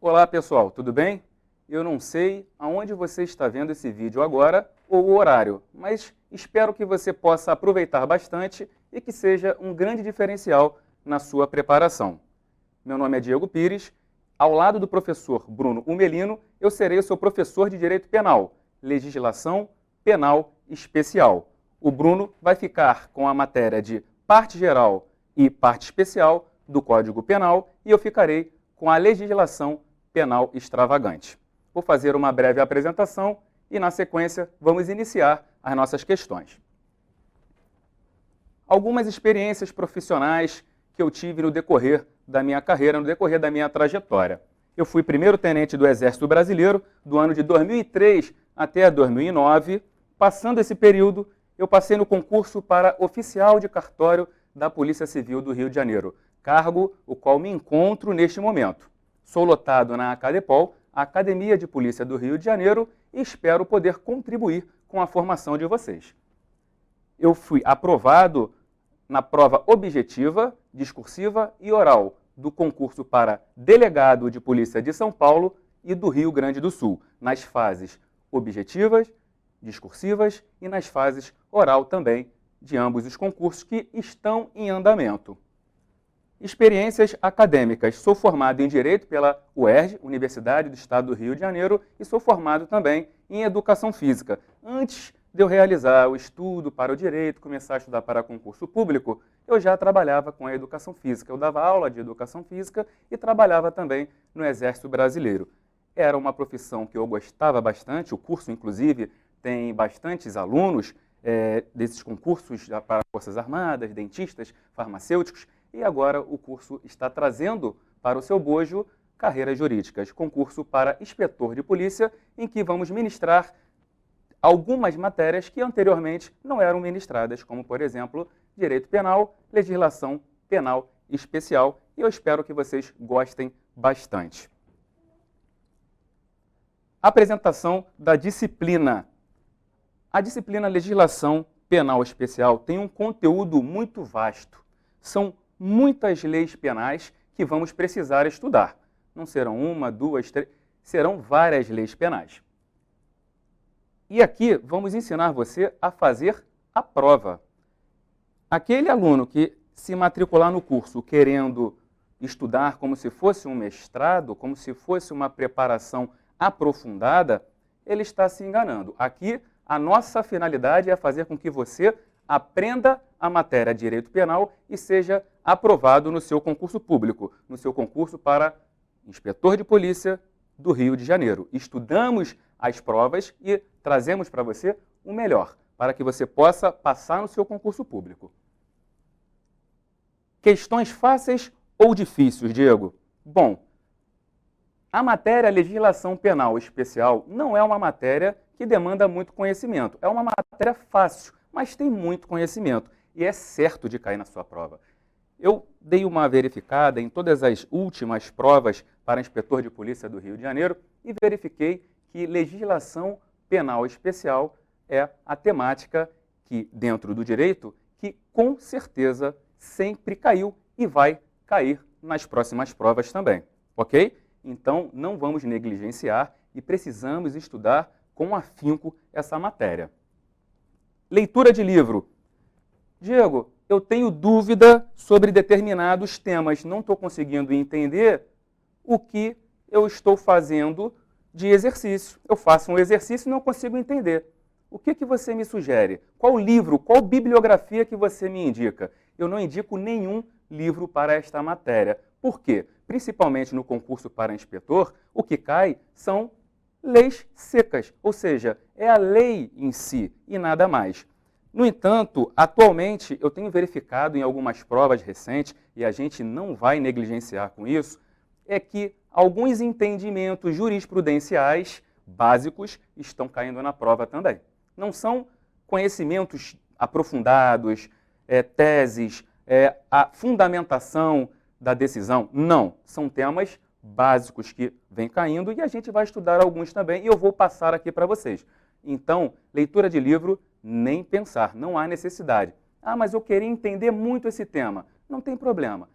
Olá pessoal, tudo bem? Eu não sei aonde você está vendo esse vídeo agora ou o horário, mas espero que você possa aproveitar bastante e que seja um grande diferencial na sua preparação. Meu nome é Diego Pires, ao lado do professor Bruno Umelino, eu serei o seu professor de Direito Penal, Legislação Penal Especial. O Bruno vai ficar com a matéria de parte geral e parte especial do Código Penal e eu ficarei com a legislação penal extravagante. Vou fazer uma breve apresentação e, na sequência, vamos iniciar as nossas questões. Algumas experiências profissionais que eu tive no decorrer da minha carreira, no decorrer da minha trajetória. Eu fui primeiro-tenente do Exército Brasileiro do ano de 2003 até 2009. Passando esse período, eu passei no concurso para oficial de cartório da Polícia Civil do Rio de Janeiro, cargo o qual me encontro neste momento. Sou lotado na Acadepol, a Academia de Polícia do Rio de Janeiro, e espero poder contribuir com a formação de vocês. Eu fui aprovado na prova objetiva, discursiva e oral do concurso para delegado de Polícia de São Paulo e do Rio Grande do Sul, nas fases objetivas, discursivas e nas fases oral também de ambos os concursos que estão em andamento. Experiências acadêmicas. Sou formado em Direito pela UERJ, Universidade do Estado do Rio de Janeiro, e sou formado também em Educação Física. Antes de eu realizar o estudo para o Direito, começar a estudar para concurso público, eu já trabalhava com a Educação Física. Eu dava aula de Educação Física e trabalhava também no Exército Brasileiro. Era uma profissão que eu gostava bastante, o curso, inclusive, tem bastantes alunos desses concursos para Forças Armadas, dentistas, farmacêuticos, e agora o curso está trazendo para o seu bojo carreiras jurídicas, concurso para inspetor de polícia, em que vamos ministrar algumas matérias que anteriormente não eram ministradas, como, por exemplo, Direito Penal, Legislação Penal Especial, e eu espero que vocês gostem bastante. Apresentação da disciplina. A disciplina Legislação Penal Especial tem um conteúdo muito vasto. São muitas leis penais que vamos precisar estudar. Não serão uma, duas, três, serão várias leis penais. E aqui vamos ensinar você a fazer a prova. Aquele aluno que se matricular no curso querendo estudar como se fosse um mestrado, como se fosse uma preparação aprofundada, ele está se enganando. Aqui a nossa finalidade é fazer com que você aprenda a matéria Direito Penal e seja aprovado no seu concurso público, no seu concurso para inspetor de polícia do Rio de Janeiro. Estudamos as provas e trazemos para você o melhor, para que você possa passar no seu concurso público. Questões fáceis ou difíceis, Diego? Bom, a matéria Legislação Penal Especial não é uma matéria que demanda muito conhecimento. É uma matéria fácil, mas tem muito conhecimento e é certo de cair na sua prova. Eu dei uma verificada em todas as últimas provas para inspetor de polícia do Rio de Janeiro e verifiquei que legislação penal especial é a temática que, dentro do direito, que com certeza sempre caiu e vai cair nas próximas provas também, ok? Então, não vamos negligenciar e precisamos estudar com afinco essa matéria. Leitura de livro. Diego, eu tenho dúvida sobre determinados temas, não estou conseguindo entender o que eu estou fazendo de exercício. Eu faço um exercício e não consigo entender. O que você me sugere? Qual livro, qual bibliografia que você me indica? Eu não indico nenhum livro para esta matéria. Por quê? Principalmente no concurso para inspetor, o que cai são leis secas, ou seja, é a lei em si e nada mais. No entanto, atualmente eu tenho verificado em algumas provas recentes, e a gente não vai negligenciar com isso, é que alguns entendimentos jurisprudenciais básicos estão caindo na prova também. Não são conhecimentos aprofundados, teses, a fundamentação da decisão, não. São temas básicos que vêm caindo e a gente vai estudar alguns também e eu vou passar aqui para vocês. Então, leitura de livro, nem pensar, não há necessidade. Ah, mas eu queria entender muito esse tema. Não tem problema.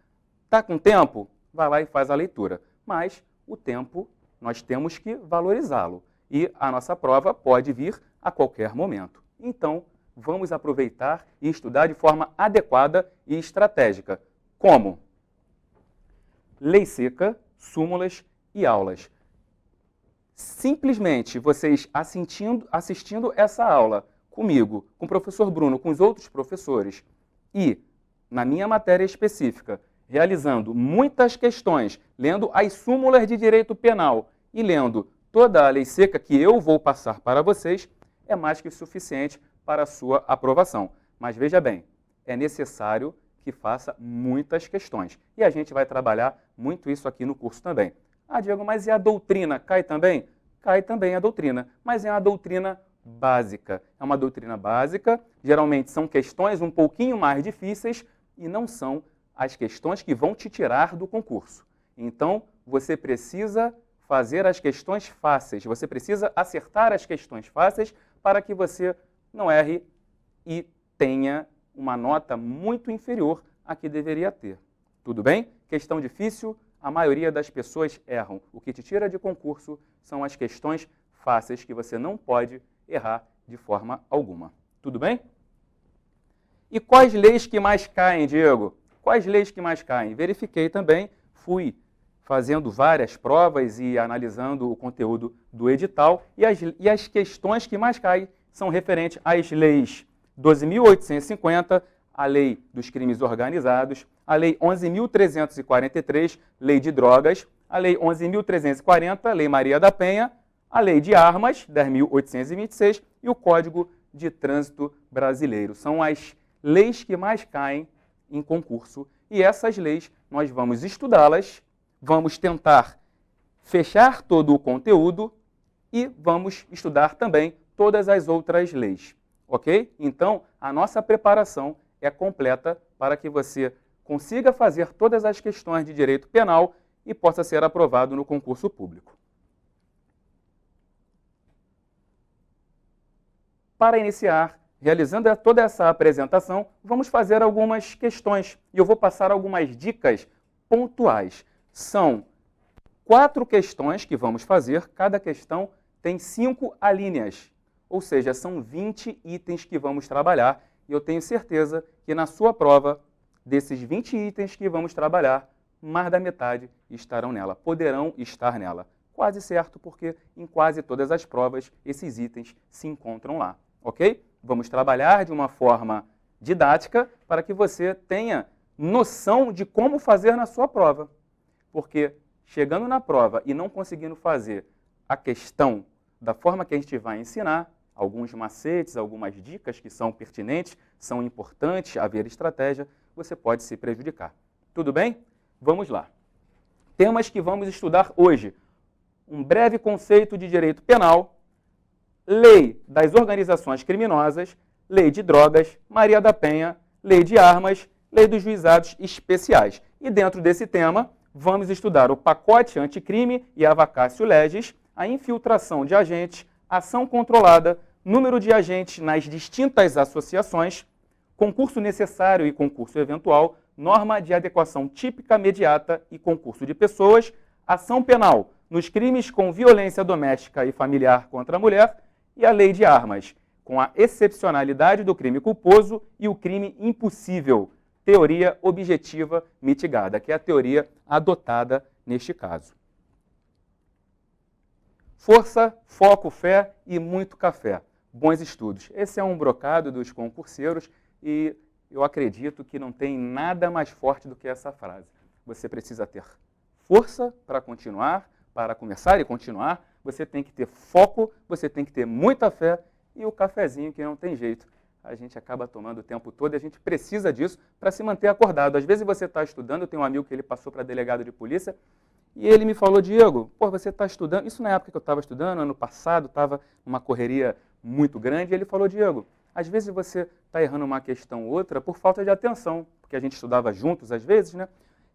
Está com tempo? Vai lá e faz a leitura. Mas o tempo nós temos que valorizá-lo. E a nossa prova pode vir a qualquer momento. Então, vamos aproveitar e estudar de forma adequada e estratégica. Como? Lei seca, súmulas e aulas. Simplesmente vocês assistindo essa aula comigo, com o professor Bruno, com os outros professores e, na minha matéria específica, realizando muitas questões, lendo as súmulas de direito penal e lendo toda a lei seca que eu vou passar para vocês, é mais que suficiente para a sua aprovação. Mas veja bem, é necessário que faça muitas questões. E a gente vai trabalhar muito isso aqui no curso também. Ah, Diego, mas e a doutrina? Cai também? Cai também a doutrina, mas é uma doutrina básica. É uma doutrina básica, geralmente são questões um pouquinho mais difíceis e não são as questões que vão te tirar do concurso. Então, você precisa fazer as questões fáceis, você precisa acertar as questões fáceis para que você não erre e tenha uma nota muito inferior à que deveria ter. Tudo bem? Questão difícil, a maioria das pessoas erram. O que te tira de concurso são as questões fáceis que você não pode errar de forma alguma. Tudo bem? E quais leis que mais caem, Diego? Quais leis que mais caem? Verifiquei também, fui fazendo várias provas e analisando o conteúdo do edital, e as questões que mais caem são referentes às leis 12.850, a lei dos crimes organizados, a lei 11.343, lei de drogas, a lei 11.340, lei Maria da Penha, a lei de armas, 10.826, e o Código de Trânsito Brasileiro. São as leis que mais caem em concurso, e essas leis nós vamos estudá-las, vamos tentar fechar todo o conteúdo e vamos estudar também todas as outras leis, ok? Então, a nossa preparação é completa para que você consiga fazer todas as questões de direito penal e possa ser aprovado no concurso público. Para iniciar, realizando toda essa apresentação, vamos fazer algumas questões e eu vou passar algumas dicas pontuais. São 4 questões que vamos fazer, cada questão tem 5 alíneas, ou seja, são 20 itens que vamos trabalhar e eu tenho certeza que na sua prova, desses 20 itens que vamos trabalhar, mais da metade estarão nela, poderão estar nela. Quase certo, porque em quase todas as provas esses itens se encontram lá, ok? Vamos trabalhar de uma forma didática para que você tenha noção de como fazer na sua prova. Porque chegando na prova e não conseguindo fazer a questão da forma que a gente vai ensinar, alguns macetes, algumas dicas que são pertinentes, são importantes, haver estratégia, você pode se prejudicar. Tudo bem? Vamos lá. Temas que vamos estudar hoje. Um breve conceito de direito penal, lei das organizações criminosas, lei de drogas, Maria da Penha, lei de armas, lei dos juizados especiais. E dentro desse tema, vamos estudar o pacote anticrime e a vacatio legis, a infiltração de agentes, ação controlada, número de agentes nas distintas associações, concurso necessário e concurso eventual, norma de adequação típica imediata e concurso de pessoas, ação penal nos crimes com violência doméstica e familiar contra a mulher e a lei de armas, com a excepcionalidade do crime culposo e o crime impossível, teoria objetiva mitigada, que é a teoria adotada neste caso. Força, foco, fé e muito café. Bons estudos. Esse é um brocado dos concurseiros e eu acredito que não tem nada mais forte do que essa frase. Você precisa ter força para continuar, para começar e continuar. Você tem que ter foco, você tem que ter muita fé e o cafezinho que não tem jeito. A gente acaba tomando o tempo todo e a gente precisa disso para se manter acordado. Às vezes você está estudando, eu tenho um amigo que ele passou para delegado de polícia e ele me falou, Diego, pô, você está estudando, isso na época que eu estava estudando, ano passado, estava numa correria muito grande, e ele falou, Diego, às vezes você está errando uma questão ou outra por falta de atenção, porque a gente estudava juntos às vezes, né?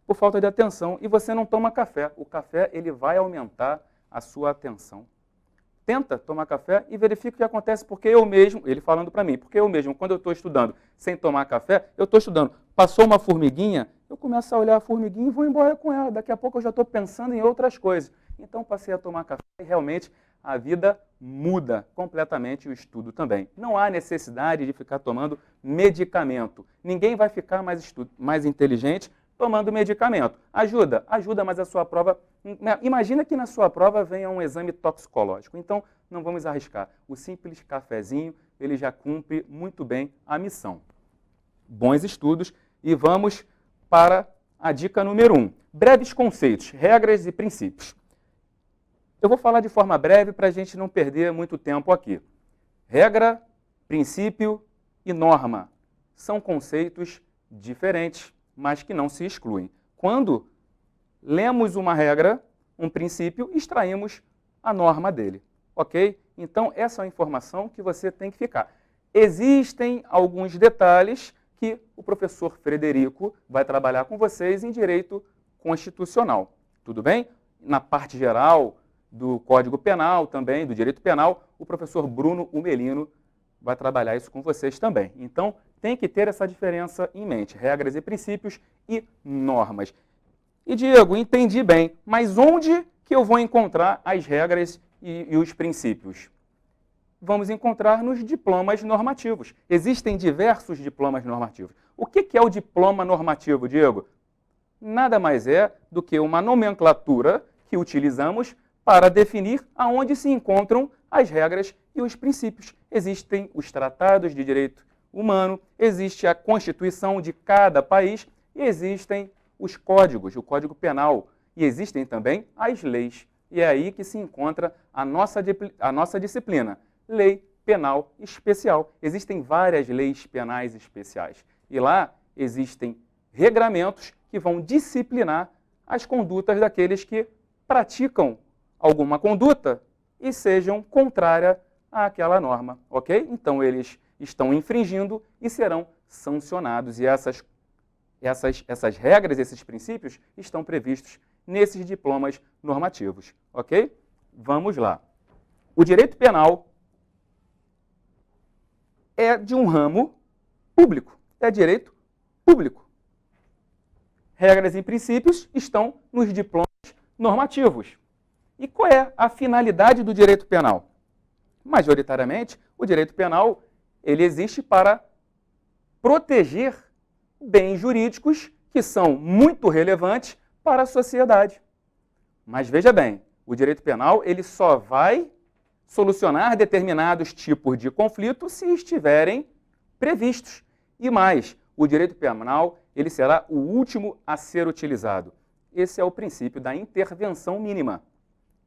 Por falta de atenção, e você não toma café. O café, ele vai aumentar a sua atenção. Tenta tomar café e verifica o que acontece, porque eu mesmo, ele falando para mim, porque eu mesmo, quando eu estou estudando sem tomar café, eu estou estudando, passou uma formiguinha, eu começo a olhar a formiguinha e vou embora com ela. Daqui a pouco eu já estou pensando em outras coisas. Então passei a tomar café e realmente a vida muda completamente, o estudo também. Não há necessidade de ficar tomando medicamento. Ninguém vai ficar mais inteligente tomando medicamento. Ajuda, mas a sua prova... Imagina que na sua prova venha um exame toxicológico. Então, não vamos arriscar. O simples cafezinho, ele já cumpre muito bem a missão. Bons estudos e vamos para a dica número 1. Breves conceitos, regras e princípios. Eu vou falar de forma breve para a gente não perder muito tempo aqui. Regra, princípio e norma são conceitos diferentes, mas que não se excluem. Quando lemos uma regra, um princípio, extraímos a norma dele, ok? Então, essa é a informação que você tem que ficar. Existem alguns detalhes que o professor Frederico vai trabalhar com vocês em direito constitucional, tudo bem? Na parte geral do Código Penal também, do direito penal, o professor Bruno Umelino vai trabalhar isso com vocês também. Então, tem que ter essa diferença em mente, regras e princípios e normas. E, Diego, entendi bem, mas onde que eu vou encontrar as regras e os princípios? Vamos encontrar nos diplomas normativos. Existem diversos diplomas normativos. O que é o diploma normativo, Diego? Nada mais é do que uma nomenclatura que utilizamos para definir aonde se encontram as regras e os princípios. Existem os tratados de direito humano, existe a Constituição de cada país e existem os códigos, o Código Penal, e existem também as leis. E é aí que se encontra a nossa disciplina, Lei Penal Especial. Existem várias leis penais especiais e lá existem regramentos que vão disciplinar as condutas daqueles que praticam alguma conduta e sejam contrária àquela norma, ok? Então, eles estão infringindo e serão sancionados. E essas regras, esses princípios, estão previstos nesses diplomas normativos, ok? Vamos lá. O direito penal é de um ramo público, é direito público. Regras e princípios estão nos diplomas normativos. E qual é a finalidade do direito penal? Majoritariamente, o direito penal ele existe para proteger bens jurídicos que são muito relevantes para a sociedade. Mas veja bem, o direito penal ele só vai solucionar determinados tipos de conflito se estiverem previstos. E mais, o direito penal ele será o último a ser utilizado. Esse é o princípio da intervenção mínima.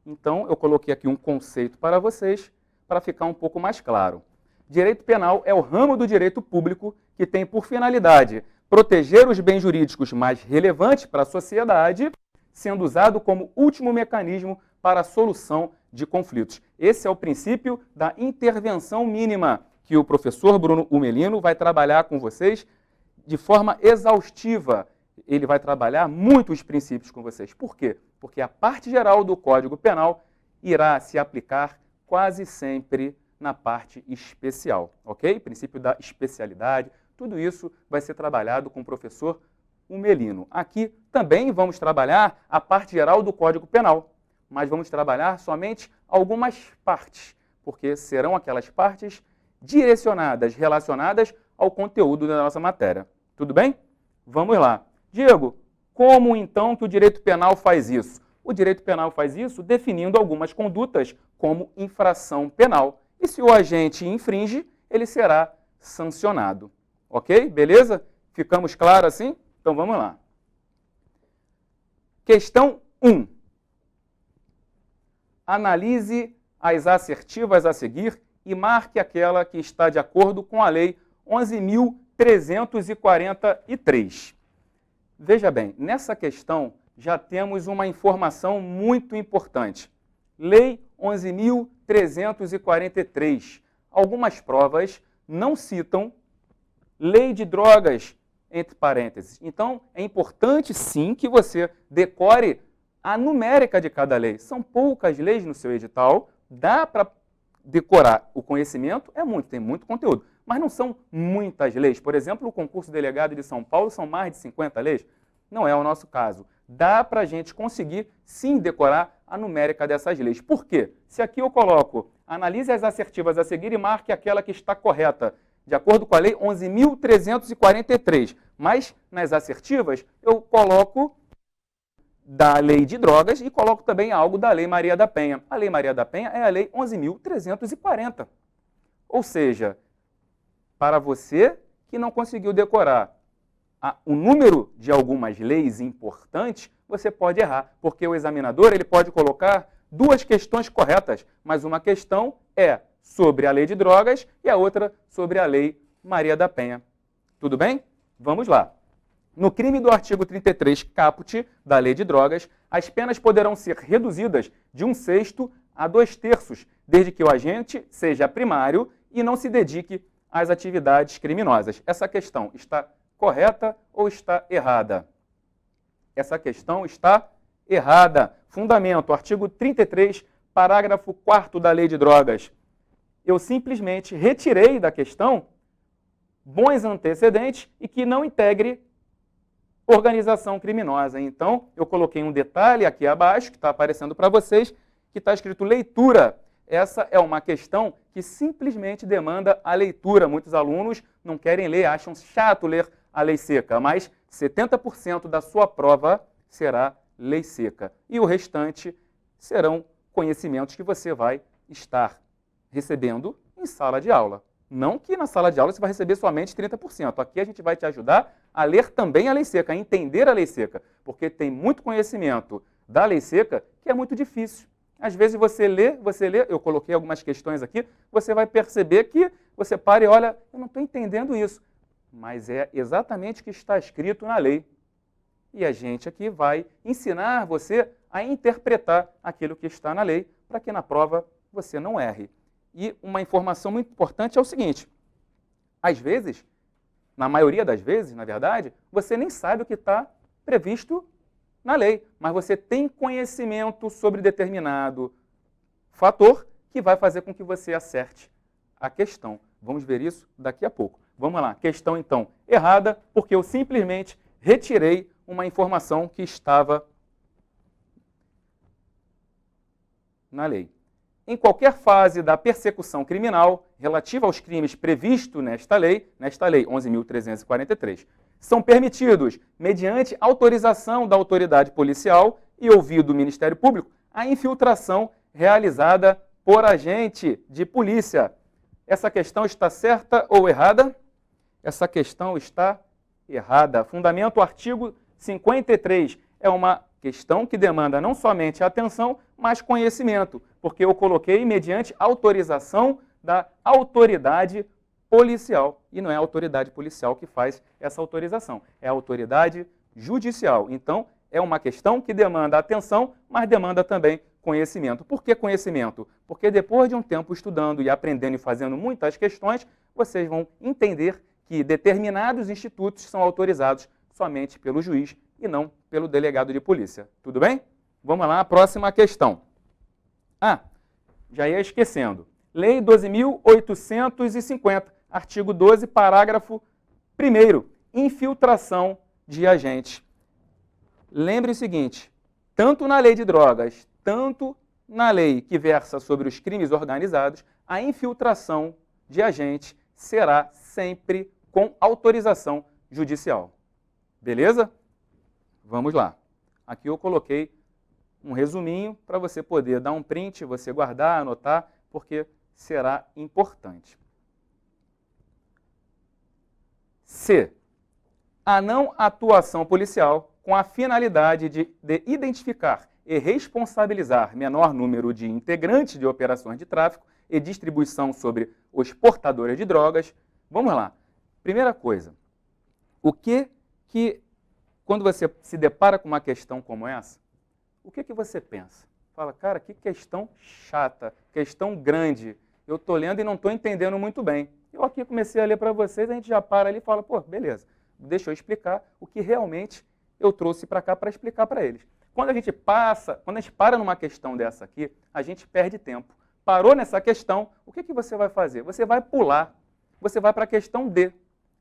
Então, eu coloquei aqui um conceito para vocês, para ficar um pouco mais claro. Direito penal é o ramo do direito público que tem por finalidade proteger os bens jurídicos mais relevantes para a sociedade, sendo usado como último mecanismo para a solução de conflitos. Esse é o princípio da intervenção mínima, que o professor Bruno Umelino vai trabalhar com vocês de forma exaustiva. Ele vai trabalhar muitos princípios com vocês. Por quê? Porque a parte geral do Código Penal irá se aplicar quase sempre na parte especial, ok? Princípio da especialidade, tudo isso vai ser trabalhado com o professor Umelino. Aqui também vamos trabalhar a parte geral do Código Penal, mas vamos trabalhar somente algumas partes, porque serão aquelas partes direcionadas, relacionadas ao conteúdo da nossa matéria. Tudo bem? Vamos lá. Diego, como então que o direito penal faz isso? O direito penal faz isso definindo algumas condutas como infração penal. E se o agente infringe, ele será sancionado. Ok? Beleza? Ficamos claros assim? Então vamos lá. Questão 1. Analise as assertivas a seguir e marque aquela que está de acordo com a Lei 11.343. Veja bem, nessa questão já temos uma informação muito importante. Lei 11.343. Algumas provas não citam lei de drogas, entre parênteses. Então, é importante sim que você decore a numérica de cada lei. São poucas leis no seu edital, dá para decorar. O conhecimento é muito, tem muito conteúdo, mas não são muitas leis. Por exemplo, o concurso delegado de São Paulo são mais de 50 leis. Não é o nosso caso. dá para a gente conseguir sim decorar a numérica dessas leis. Por quê? Se aqui eu coloco, analise as assertivas a seguir e marque aquela que está correta, de acordo com a lei 11.343. Mas nas assertivas eu coloco da lei de drogas e coloco também algo da lei Maria da Penha. A lei Maria da Penha é a lei 11.340. Ou seja, para você que não conseguiu decorar o número de algumas leis importantes, você pode errar, porque o examinador ele pode colocar duas questões corretas, mas uma questão é sobre a lei de drogas e a outra sobre a lei Maria da Penha. Tudo bem? Vamos lá. No crime do artigo 33 caput da lei de drogas, as penas poderão ser reduzidas de 1/6 a 2/3, desde que o agente seja primário e não se dedique às atividades criminosas. Essa questão está correta ou está errada? Essa questão está errada. Fundamento, artigo 33, parágrafo 4º da lei de drogas. Eu simplesmente retirei da questão bons antecedentes e que não integre organização criminosa. Então, eu coloquei um detalhe aqui abaixo, que está aparecendo para vocês, que está escrito leitura. Essa é uma questão que simplesmente demanda a leitura. Muitos alunos não querem ler, acham chato ler a lei seca, mas 70% da sua prova será lei seca. E o restante serão conhecimentos que você vai estar recebendo em sala de aula. Não que na sala de aula você vai receber somente 30%. Aqui a gente vai te ajudar a ler também a lei seca, a entender a lei seca, porque tem muito conhecimento da lei seca que é muito difícil. Às vezes você lê, eu coloquei algumas questões aqui, você vai perceber que você para e olha, eu não estou entendendo isso. Mas é exatamente o que está escrito na lei. E a gente aqui vai ensinar você a interpretar aquilo que está na lei, para que na prova você não erre. E uma informação muito importante é o seguinte, às vezes, na maioria das vezes, na verdade, você nem sabe o que está previsto na lei, mas você tem conhecimento sobre determinado fator que vai fazer com que você acerte a questão. Vamos ver isso daqui a pouco. Vamos lá, questão então errada, porque eu simplesmente retirei uma informação que estava na lei. Em qualquer fase da persecução criminal relativa aos crimes previstos nesta lei 11.343, são permitidos, mediante autorização da autoridade policial e ouvido do Ministério Público, a infiltração realizada por agente de polícia. Essa questão está certa ou errada? Essa questão está errada. Fundamento, artigo 53. É uma questão que demanda não somente atenção, mas conhecimento, porque eu coloquei mediante autorização da autoridade policial. E não é a autoridade policial que faz essa autorização, é a autoridade judicial. Então, é uma questão que demanda atenção, mas demanda também conhecimento. Por que conhecimento? Porque depois de um tempo estudando e aprendendo e fazendo muitas questões, vocês vão entender que determinados institutos são autorizados somente pelo juiz e não pelo delegado de polícia. Tudo bem? Vamos lá, a próxima questão. Já ia esquecendo. Lei 12.850, artigo 12, parágrafo 1º. Infiltração de agentes. Lembre o seguinte, tanto na lei de drogas, tanto na lei que versa sobre os crimes organizados, a infiltração de agentes será sempre com autorização judicial. Beleza? Vamos lá. Aqui eu coloquei um resuminho para você poder dar um print, você guardar, anotar, porque será importante. C. A não atuação policial com a finalidade de identificar e responsabilizar menor número de integrantes de operações de tráfico e distribuição sobre os portadores de drogas. Vamos lá. Primeira coisa, quando você se depara com uma questão como essa, o que você pensa? Fala, cara, que questão chata, questão grande. Eu estou lendo e não estou entendendo muito bem. Eu aqui comecei a ler para vocês, a gente já para ali e fala, pô, beleza, deixa eu explicar o que realmente eu trouxe para cá para explicar para eles. Quando a gente para numa questão dessa aqui, a gente perde tempo. Parou nessa questão, o que você vai fazer? Você vai pular, você vai para a questão D.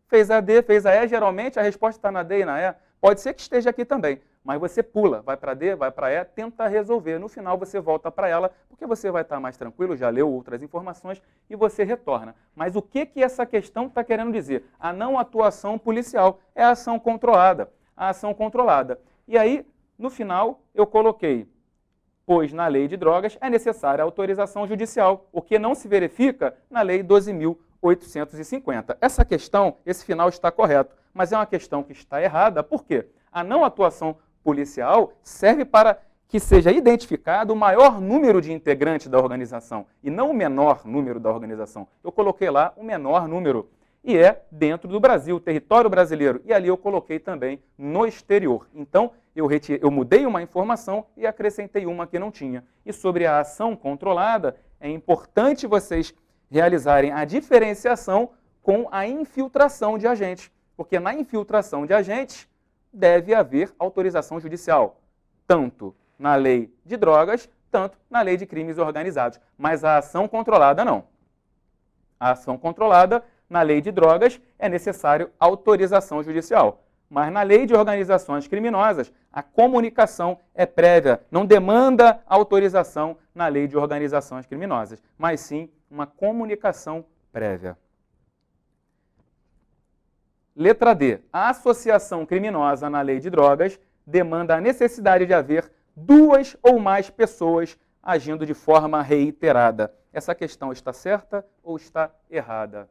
Fez a D, fez a E, geralmente a resposta está na D e na E. Pode ser que esteja aqui também, Mas você pula, vai para D, vai para E, tenta resolver. No final você volta para ela, porque você vai estar mais tranquilo, já leu outras informações e você retorna. Mas o que essa questão está querendo dizer? A não atuação policial é a ação controlada. A ação controlada. E aí, no final, eu coloquei, pois na lei de drogas é necessária a autorização judicial, o que não se verifica na lei 12.850. Essa questão, esse final está correto, mas é uma questão que está errada. Por quê? A não atuação policial serve para que seja identificado o maior número de integrantes da organização e não o menor número da organização. Eu coloquei lá o menor número e é dentro do Brasil, território brasileiro. E ali eu coloquei também no exterior. Então, eu mudei uma informação e acrescentei uma que não tinha. E sobre a ação controlada, é importante vocês realizarem a diferenciação com a infiltração de agentes. Porque na infiltração de agentes deve haver autorização judicial, tanto na lei de drogas, tanto na lei de crimes organizados. Mas a ação controlada não. A ação controlada, na lei de drogas, é necessário autorização judicial. Mas na lei de organizações criminosas, a comunicação é prévia, não demanda autorização na lei de organizações criminosas, mas sim uma comunicação prévia. Letra D. A associação criminosa na lei de drogas demanda a necessidade de haver 2 ou mais pessoas agindo de forma reiterada. Essa questão está certa ou está errada?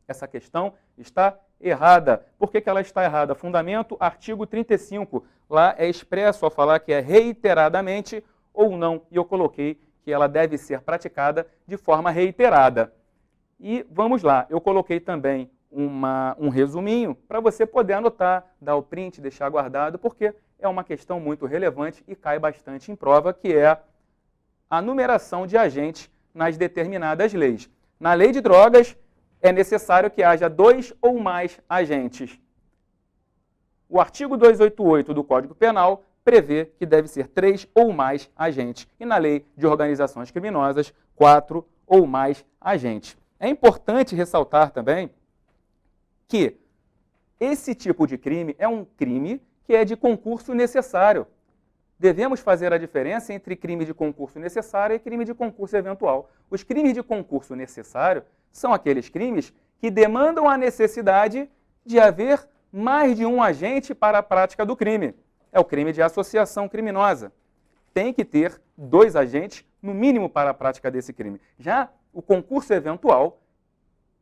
Essa questão está errada. Por que ela está errada? Fundamento, artigo 35. Lá é expresso ao falar que é reiteradamente ou não. E eu coloquei que ela deve ser praticada de forma reiterada. E vamos lá, eu coloquei também um resuminho para você poder anotar, dar o print, deixar guardado, porque é uma questão muito relevante e cai bastante em prova, que é a numeração de agentes nas determinadas leis. Na lei de drogas, é necessário que haja 2 ou mais agentes. O artigo 288 do Código Penal prevê que deve ser 3 ou mais agentes. E na lei de organizações criminosas, 4 ou mais agentes. É importante ressaltar também que esse tipo de crime é um crime que é de concurso necessário. Devemos fazer a diferença entre crime de concurso necessário e crime de concurso eventual. Os crimes de concurso necessário são aqueles crimes que demandam a necessidade de haver mais de um agente para a prática do crime. É o crime de associação criminosa. Tem que ter 2 agentes, no mínimo, para a prática desse crime. Já o concurso eventual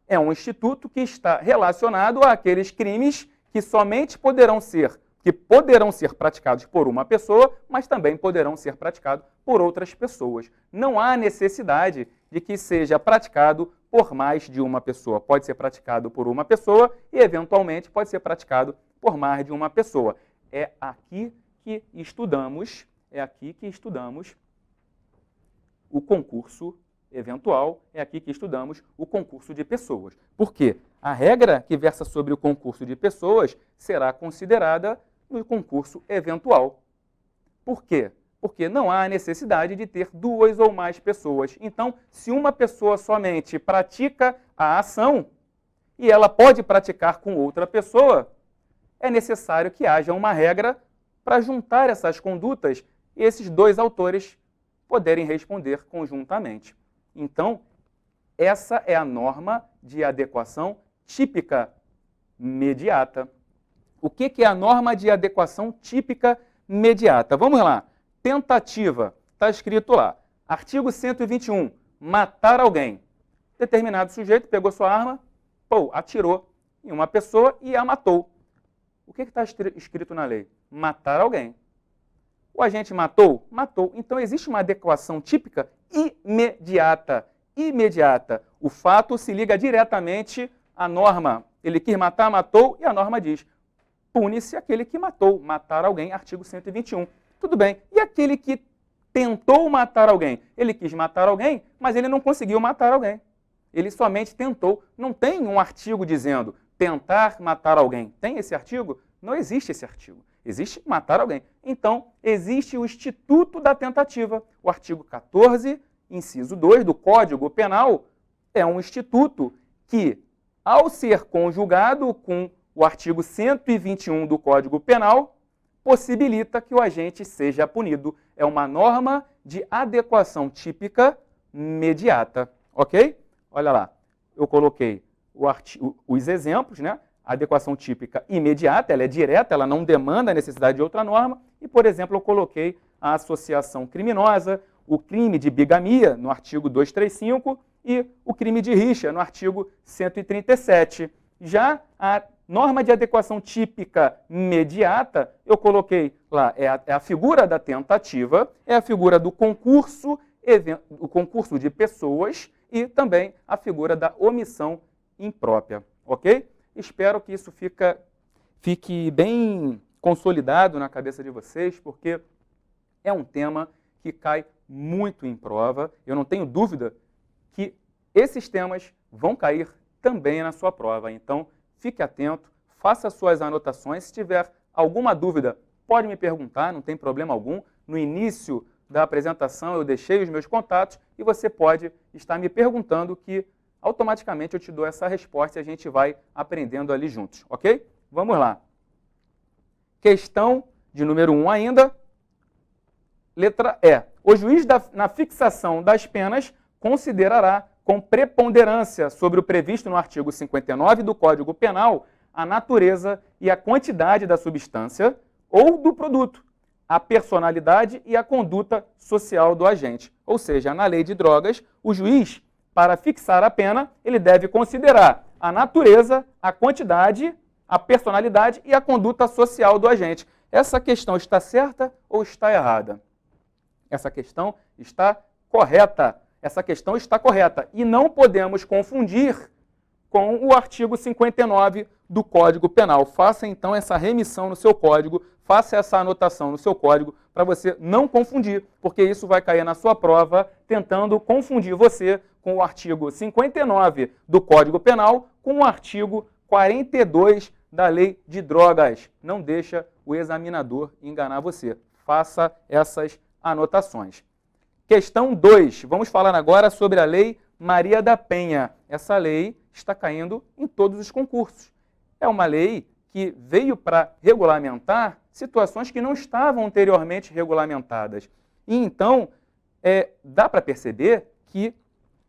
é um instituto que está relacionado àqueles crimes que somente poderão ser praticados por uma pessoa, mas também poderão ser praticados por outras pessoas. Não há necessidade de que seja praticado por mais de uma pessoa. Pode ser praticado por uma pessoa e, eventualmente, pode ser praticado por mais de uma pessoa. É aqui que estudamos o concurso eventual, é aqui que estudamos o concurso de pessoas. Por quê? A regra que versa sobre o concurso de pessoas será considerada no concurso eventual. Por quê? Porque não há necessidade de ter 2 ou mais pessoas. Então, se uma pessoa somente pratica a ação e ela pode praticar com outra pessoa, é necessário que haja uma regra para juntar essas condutas e esses 2 autores poderem responder conjuntamente. Então, essa é a norma de adequação típica mediata. O que é a norma de adequação típica mediata? Vamos lá. Tentativa. Está escrito lá. Artigo 121. Matar alguém. Determinado sujeito pegou sua arma, atirou em uma pessoa e a matou. O que está escrito na lei? Matar alguém. O agente matou? Matou. Então, existe uma adequação típica imediata. Imediata. O fato se liga diretamente à norma. Ele quis matar, matou, e a norma diz: pune-se aquele que matou. Matar alguém, artigo 121. Tudo bem. E aquele que tentou matar alguém? Ele quis matar alguém, mas ele não conseguiu matar alguém. Ele somente tentou. Não tem um artigo dizendo tentar matar alguém. Tem esse artigo? Não existe esse artigo. Existe matar alguém. Então, existe o Instituto da Tentativa. O artigo 14, inciso 2 do Código Penal, é um instituto que, ao ser conjugado com o artigo 121 do Código Penal, possibilita que o agente seja punido. É uma norma de adequação típica imediata, ok? Olha lá, eu coloquei os exemplos, né? A adequação típica imediata, ela é direta, ela não demanda a necessidade de outra norma. E, por exemplo, eu coloquei a associação criminosa, o crime de bigamia, no artigo 235, e o crime de rixa, no artigo 137. Já a norma de adequação típica imediata, eu coloquei lá, é a figura da tentativa, é a figura do concurso, o concurso de pessoas e também a figura da omissão imprópria, ok? Espero que isso fique bem consolidado na cabeça de vocês, porque é um tema que cai muito em prova. Eu não tenho dúvida que esses temas vão cair também na sua prova. Então, fique atento, faça suas anotações. Se tiver alguma dúvida, pode me perguntar, não tem problema algum. No início da apresentação eu deixei os meus contatos e você pode estar me perguntando que automaticamente eu te dou essa resposta e a gente vai aprendendo ali juntos, ok? Vamos lá. Questão de número 1 ainda. Letra E. O juiz, na fixação das penas, considerará com preponderância sobre o previsto no artigo 59 do Código Penal a natureza e a quantidade da substância ou do produto, a personalidade e a conduta social do agente. Ou seja, na lei de drogas, o juiz, para fixar a pena, ele deve considerar a natureza, a quantidade, a personalidade e a conduta social do agente. Essa questão está certa ou está errada? Essa questão está correta. Essa questão está correta. E não podemos confundir com o artigo 59 do Código Penal. Faça, então, essa remissão no seu código, faça essa anotação no seu código para você não confundir, porque isso vai cair na sua prova tentando confundir você com o artigo 59 do Código Penal com o artigo 42 da Lei de Drogas. Não deixa o examinador enganar você. Faça essas anotações. Questão 2. Vamos falar agora sobre a Lei Maria da Penha. Essa lei está caindo em todos os concursos. É uma lei que veio para regulamentar situações que não estavam anteriormente regulamentadas. E então, dá para perceber que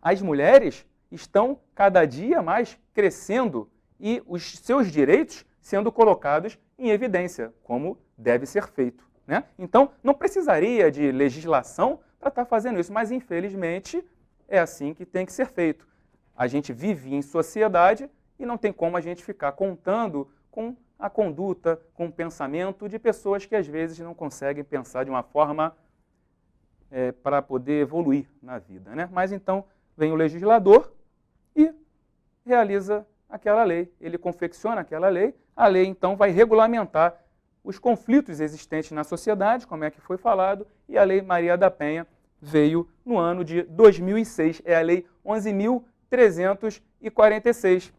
as mulheres estão cada dia mais crescendo e os seus direitos sendo colocados em evidência, como deve ser feito, né? Então, não precisaria de legislação para estar fazendo isso, mas infelizmente é assim que tem que ser feito. A gente vive em sociedade e não tem como a gente ficar contando com a conduta, com o pensamento de pessoas que às vezes não conseguem pensar de uma forma para poder evoluir na vida, né? Mas então vem o legislador e realiza aquela lei, ele confecciona aquela lei, a lei então vai regulamentar os conflitos existentes na sociedade, como é que foi falado, e a Lei Maria da Penha veio no ano de 2006, é a Lei 11.346.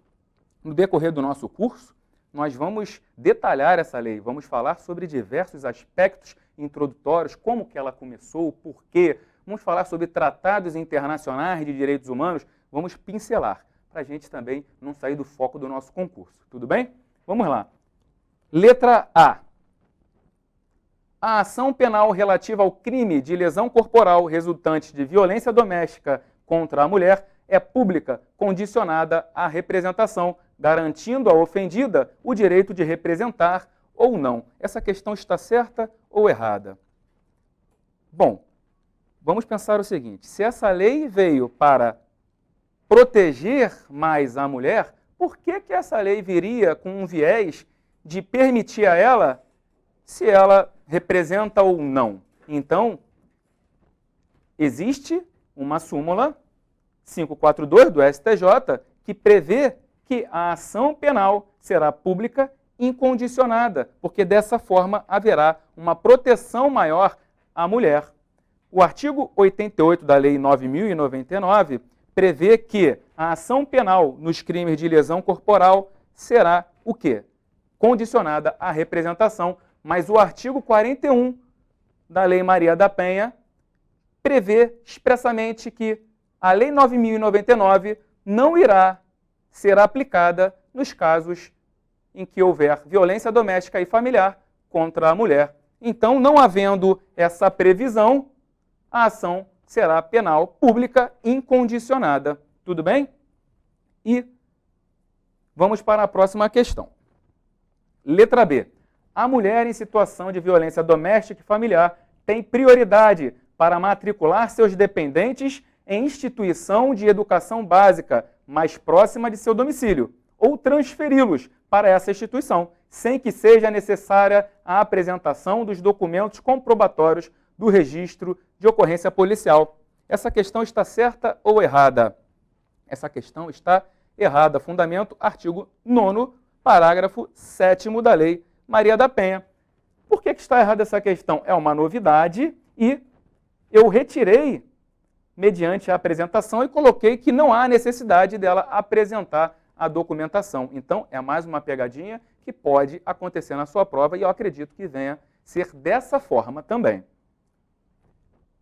No decorrer do nosso curso, nós vamos detalhar essa lei, vamos falar sobre diversos aspectos introdutórios, como que ela começou, o porquê, vamos falar sobre tratados internacionais de direitos humanos, vamos pincelar, para a gente também não sair do foco do nosso concurso, tudo bem? Vamos lá. Letra A. A ação penal relativa ao crime de lesão corporal resultante de violência doméstica contra a mulher é pública, condicionada à representação, garantindo à ofendida o direito de representar ou não. Essa questão está certa ou errada? Bom, vamos pensar o seguinte, se essa lei veio para proteger mais a mulher, por que essa lei viria com um viés de permitir a ela se ela representa ou não? Então, existe uma súmula 542 do STJ que prevê que a ação penal será pública incondicionada, porque dessa forma haverá uma proteção maior à mulher. O artigo 88 da Lei 9.099 prevê que a ação penal nos crimes de lesão corporal será o quê? Condicionada à representação, mas o artigo 41 da Lei Maria da Penha prevê expressamente que a Lei 9.099 não irá ser aplicada nos casos em que houver violência doméstica e familiar contra a mulher. Então, não havendo essa previsão, a ação será penal pública incondicionada. Tudo bem? E vamos para a próxima questão. Letra B. A mulher em situação de violência doméstica e familiar tem prioridade para matricular seus dependentes em instituição de educação básica mais próxima de seu domicílio ou transferi-los para essa instituição, sem que seja necessária a apresentação dos documentos comprobatórios do registro de ocorrência policial. Essa questão está certa ou errada? Essa questão está errada. Fundamento, artigo 9º, parágrafo 7º da Lei Maria da Penha. Por que está errada essa questão? É uma novidade e eu retirei mediante a apresentação e coloquei que não há necessidade dela apresentar a documentação. Então, é mais uma pegadinha que pode acontecer na sua prova e eu acredito que venha ser dessa forma também.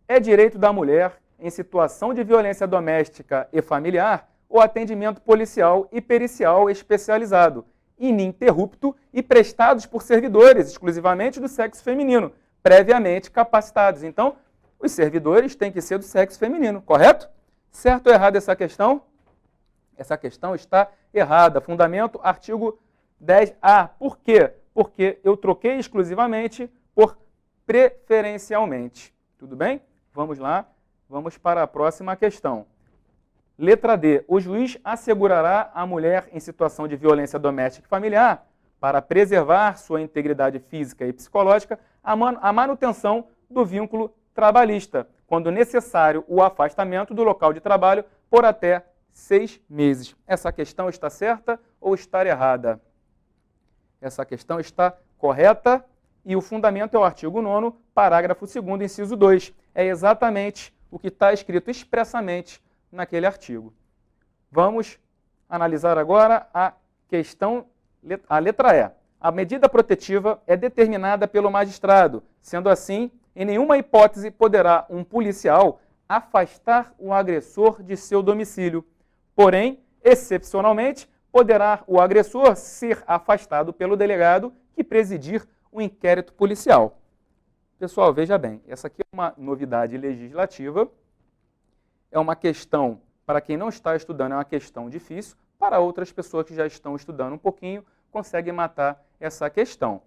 É direito da mulher, em situação de violência doméstica e familiar, o atendimento policial e pericial especializado, ininterrupto e prestados por servidores exclusivamente do sexo feminino, previamente capacitados. Então, os servidores têm que ser do sexo feminino, correto? Certo ou errado essa questão? Essa questão está errada. Fundamento, artigo 10A. Por quê? Porque eu troquei exclusivamente por preferencialmente. Tudo bem? Vamos lá, vamos para a próxima questão. Letra D. O juiz assegurará à mulher em situação de violência doméstica e familiar, para preservar sua integridade física e psicológica, a manutenção do vínculo trabalhista, quando necessário o afastamento do local de trabalho por até 6 meses. Essa questão está certa ou está errada? Essa questão está correta e o fundamento é o artigo 9º, parágrafo 2º, inciso 2. É exatamente o que está escrito expressamente naquele artigo. Vamos analisar agora a questão, a letra E. A medida protetiva é determinada pelo magistrado. Sendo assim, em nenhuma hipótese poderá um policial afastar o agressor de seu domicílio. Porém, excepcionalmente, poderá o agressor ser afastado pelo delegado que presidir o inquérito policial. Pessoal, veja bem, essa aqui é uma novidade legislativa, é uma questão, para quem não está estudando, é uma questão difícil, para outras pessoas que já estão estudando um pouquinho, conseguem matar essa questão.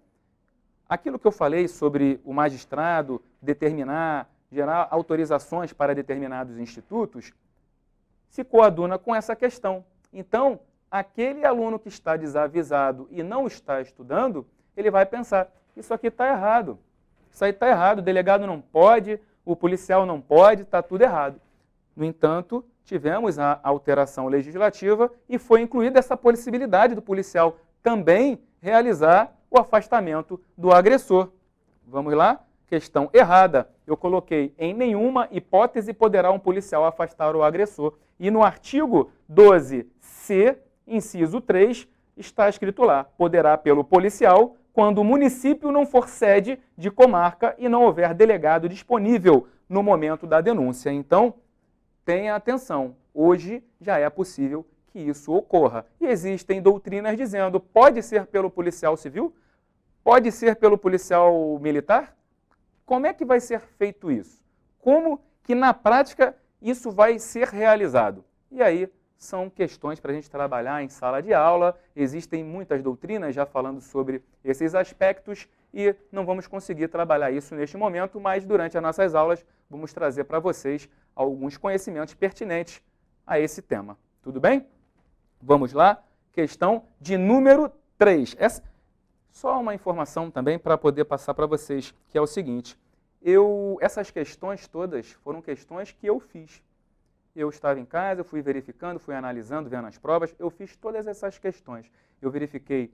Aquilo que eu falei sobre o magistrado determinar, gerar autorizações para determinados institutos, se coaduna com essa questão. Então, aquele aluno que está desavisado e não está estudando, ele vai pensar, isso aqui está errado. Isso aí está errado, o delegado não pode, o policial não pode, está tudo errado. No entanto, tivemos a alteração legislativa e foi incluída essa possibilidade do policial também realizar o afastamento do agressor. Vamos lá? Questão errada. Eu coloquei, em nenhuma hipótese poderá um policial afastar o agressor. E no artigo 12C, inciso 3, está escrito lá, poderá pelo policial, quando o município não for sede de comarca e não houver delegado disponível no momento da denúncia. Então, tenha atenção, hoje já é possível que isso ocorra. E existem doutrinas dizendo, pode ser pelo policial civil? Pode ser pelo policial militar? Como é que vai ser feito isso? Como que na prática isso vai ser realizado? E aí são questões para a gente trabalhar em sala de aula, existem muitas doutrinas já falando sobre esses aspectos e não vamos conseguir trabalhar isso neste momento, mas durante as nossas aulas vamos trazer para vocês alguns conhecimentos pertinentes a esse tema. Tudo bem? Vamos lá, questão de número 3. Só uma informação também para poder passar para vocês, que é o seguinte, essas questões todas foram questões que eu fiz. Eu estava em casa, eu fui verificando, fui analisando, vendo as provas, eu fiz todas essas questões. Eu verifiquei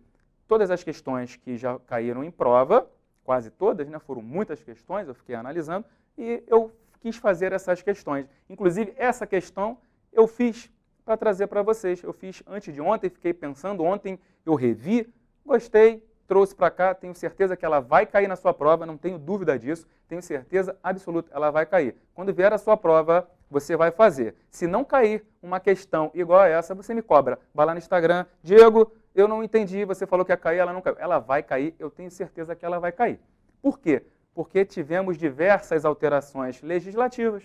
todas as questões que já caíram em prova, quase todas, né? Foram muitas questões, eu fiquei analisando, e eu quis fazer essas questões. Inclusive, essa questão eu fiz para trazer para vocês. Eu fiz antes de ontem, fiquei pensando, ontem eu revi, gostei, trouxe para cá, tenho certeza que ela vai cair na sua prova, não tenho dúvida disso, tenho certeza absoluta, ela vai cair. Quando vier a sua prova, você vai fazer. Se não cair uma questão igual a essa, você me cobra. Vai lá no Instagram, Diego, eu não entendi, você falou que ia cair, ela não caiu. Ela vai cair, eu tenho certeza que ela vai cair. Por quê? Porque tivemos diversas alterações legislativas.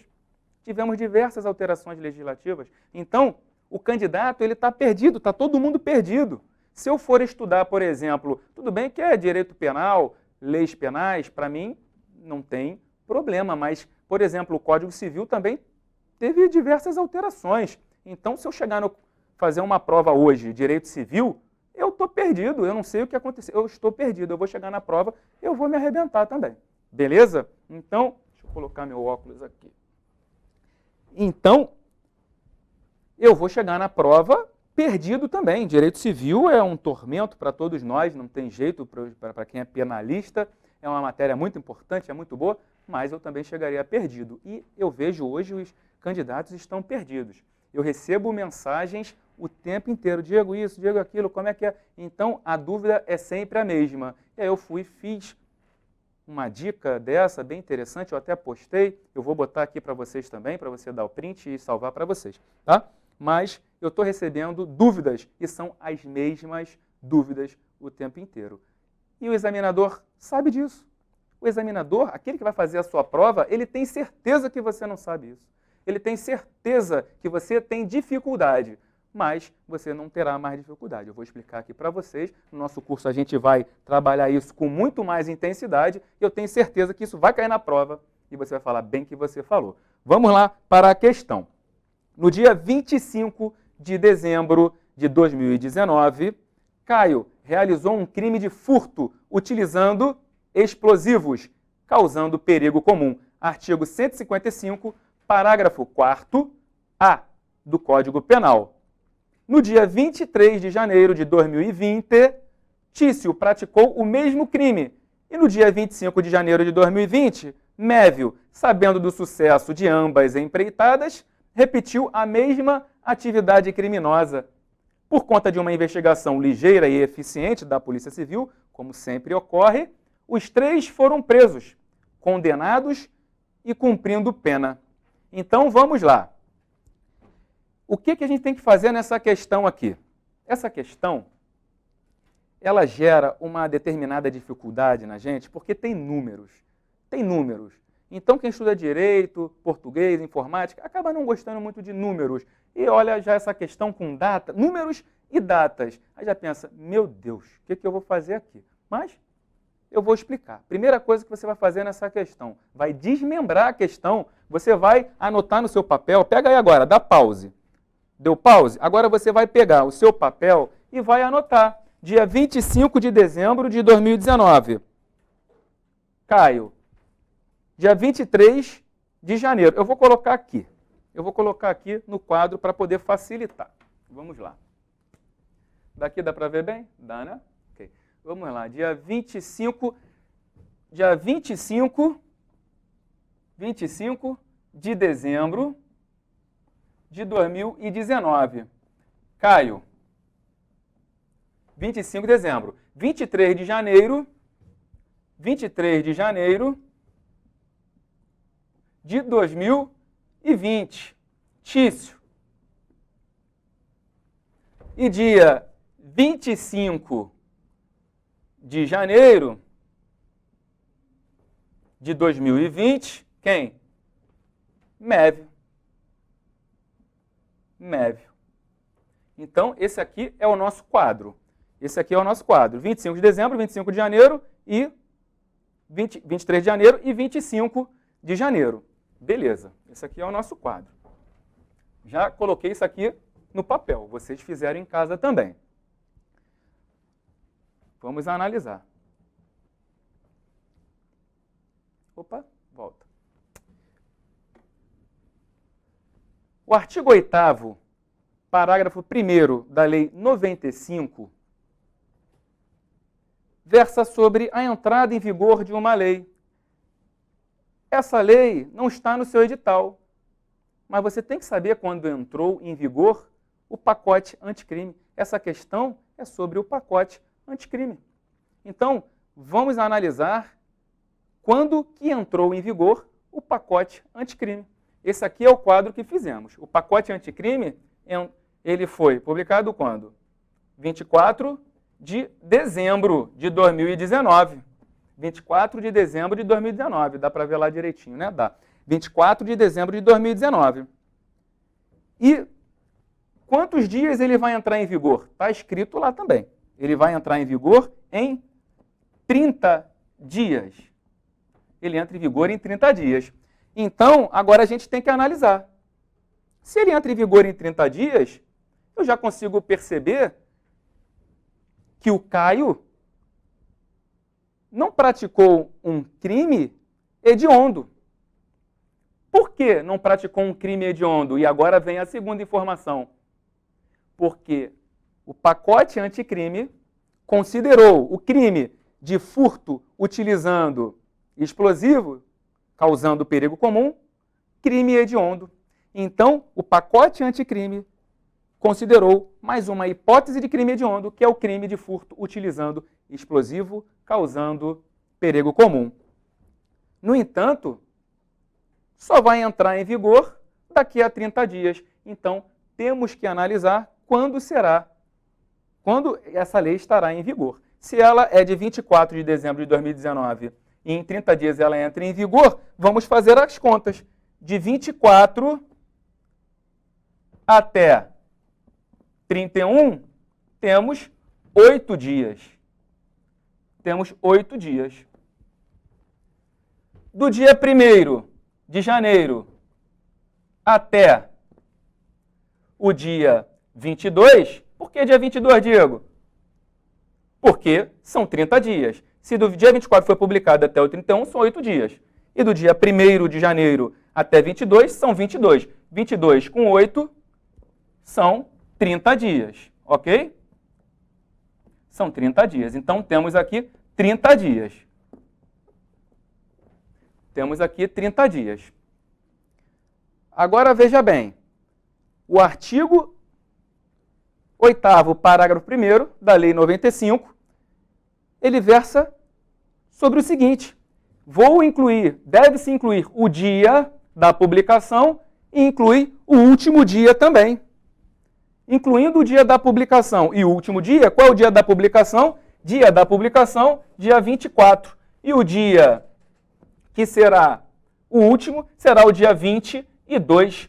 Então, o candidato ele está perdido, está todo mundo perdido. Se eu for estudar, por exemplo, tudo bem que é direito penal, leis penais, para mim não tem problema, mas, por exemplo, o Código Civil também teve diversas alterações. Então, se eu chegar no fazer uma prova hoje, direito civil, eu estou perdido, eu não sei o que aconteceu, eu estou perdido, eu vou chegar na prova, eu vou me arrebentar também. Beleza? Então, deixa eu colocar meu óculos aqui. Então, eu vou chegar na prova perdido também. Direito civil é um tormento para todos nós, não tem jeito para quem é penalista, é uma matéria muito importante, é muito boa, mas eu também chegaria perdido. E eu vejo hoje os candidatos estão perdidos. Eu recebo mensagens o tempo inteiro, Diego isso, Diego aquilo, como é que é? Então, a dúvida é sempre a mesma. E aí eu fiz uma dica dessa, bem interessante, eu até postei, eu vou botar aqui para vocês também, para você dar o print e salvar para vocês, tá? Mas eu estou recebendo dúvidas, e são as mesmas dúvidas o tempo inteiro. E o examinador sabe disso. O examinador, aquele que vai fazer a sua prova, ele tem certeza que você não sabe isso. Ele tem certeza que você tem dificuldade, mas você não terá mais dificuldade. Eu vou explicar aqui para vocês. No nosso curso a gente vai trabalhar isso com muito mais intensidade e eu tenho certeza que isso vai cair na prova e você vai falar bem que você falou. Vamos lá para a questão. No dia 25 de dezembro de 2019, Caio realizou um crime de furto utilizando explosivos, causando perigo comum. Artigo 155, parágrafo 4º A do Código Penal. No dia 23 de janeiro de 2020, Tício praticou o mesmo crime. E no dia 25 de janeiro de 2020, Mévio, sabendo do sucesso de ambas empreitadas, repetiu a mesma atividade criminosa. Por conta de uma investigação ligeira e eficiente da Polícia Civil, como sempre ocorre, os três foram presos, condenados e cumprindo pena. Então vamos lá. O que a gente tem que fazer nessa questão aqui? Essa questão, ela gera uma determinada dificuldade na gente, porque tem números. Tem números. Então quem estuda direito, português, informática, acaba não gostando muito de números. E olha já essa questão com data, números e datas. Aí já pensa, meu Deus, o que eu vou fazer aqui? Mas eu vou explicar. Primeira coisa que você vai fazer nessa questão, vai desmembrar a questão, você vai anotar no seu papel, pega aí agora, dá pause. Deu pause? Agora você vai pegar o seu papel e vai anotar. Dia 25 de dezembro de 2019. Caio. Dia 23 de janeiro. Eu vou colocar aqui. Eu vou colocar aqui no quadro para poder facilitar. Vamos lá. Daqui dá para ver bem? Dá, né? Ok. Vamos lá. Dia 25 de dezembro de 2019. Caio. 25 de dezembro. 23 de janeiro de 2020. Tício. E dia 25 de janeiro de 2020, quem? Mévio. Mévio. Então, esse aqui é o nosso quadro. Esse aqui é o nosso quadro. 25 de dezembro, 25 de janeiro e 23 de janeiro e 25 de janeiro. Beleza. Esse aqui é o nosso quadro. Já coloquei isso aqui no papel. Vocês fizeram em casa também. Vamos analisar. Opa, volta. O artigo 8º, parágrafo 1º da Lei 95, versa sobre a entrada em vigor de uma lei. Essa lei não está no seu edital, mas você tem que saber quando entrou em vigor o pacote anticrime. Essa questão é sobre o pacote anticrime. Então, vamos analisar quando que entrou em vigor o pacote anticrime. Esse aqui é o quadro que fizemos. O pacote anticrime, ele foi publicado quando? 24 de dezembro de 2019. 24 de dezembro de 2019. Dá para ver lá direitinho, né? Dá. 24 de dezembro de 2019. E quantos dias ele vai entrar em vigor? Está escrito lá também. Ele vai entrar em vigor em 30 dias. Ele entra em vigor em 30 dias. Então, agora a gente tem que analisar. Se ele entra em vigor em 30 dias, eu já consigo perceber que o Caio não praticou um crime hediondo. Por que não praticou um crime hediondo? E agora vem a segunda informação. Porque o pacote anticrime considerou o crime de furto utilizando explosivo, causando perigo comum, crime hediondo. Então, o pacote anticrime considerou mais uma hipótese de crime hediondo, que é o crime de furto utilizando explosivo, causando perigo comum. No entanto, só vai entrar em vigor daqui a 30 dias. Então, temos que analisar quando essa lei estará em vigor. Se ela é de 24 de dezembro de 2019 e em 30 dias ela entra em vigor, vamos fazer as contas. De 24 até 31, temos 8 dias. Temos 8 dias. Do dia 1º de janeiro até o dia 22, por que dia 22, Diego? Porque são 30 dias. Se do dia 24 foi publicado até o 31, são 8 dias. E do dia 1º de janeiro até 22, são 22. 22 com 8 são 30 dias, ok? São 30 dias. Então, temos aqui 30 dias. Temos aqui 30 dias. Agora, veja bem. O artigo 8º, parágrafo 1º da Lei 95, ele versa sobre o seguinte. Deve-se incluir o dia da publicação e inclui o último dia também. Incluindo o dia da publicação e o último dia, qual é o dia da publicação? Dia da publicação, dia 24. E o dia que será o último será o dia 22.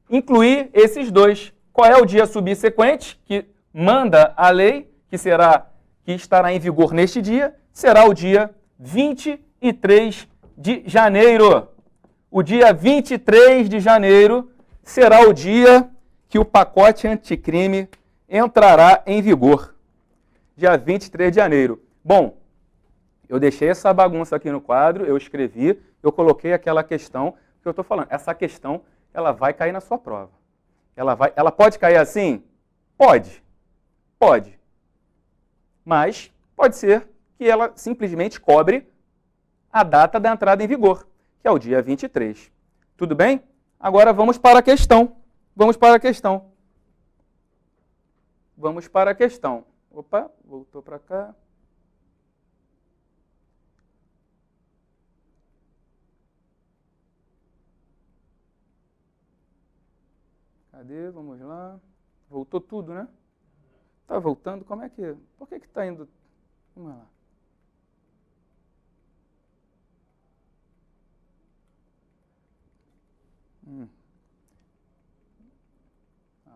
Incluir esses dois. Qual é o dia subsequente que manda a lei, que estará em vigor neste dia? Será o dia 23 de janeiro. O dia 23 de janeiro será o dia que o pacote anticrime entrará em vigor. Dia 23 de janeiro. Bom, eu deixei essa bagunça aqui no quadro, eu escrevi, eu coloquei aquela questão que eu estou falando. Essa questão, ela vai cair na sua prova. Ela pode cair assim? Pode. Pode. Mas pode ser que ela simplesmente cobre a data da entrada em vigor, que é o dia 23. Tudo bem? Agora vamos para a questão. Vamos para a questão. Vamos para a questão. Opa, voltou para cá. Cadê? Vamos lá. Voltou tudo, né? Está voltando? Como é que... Por que está indo... Vamos lá.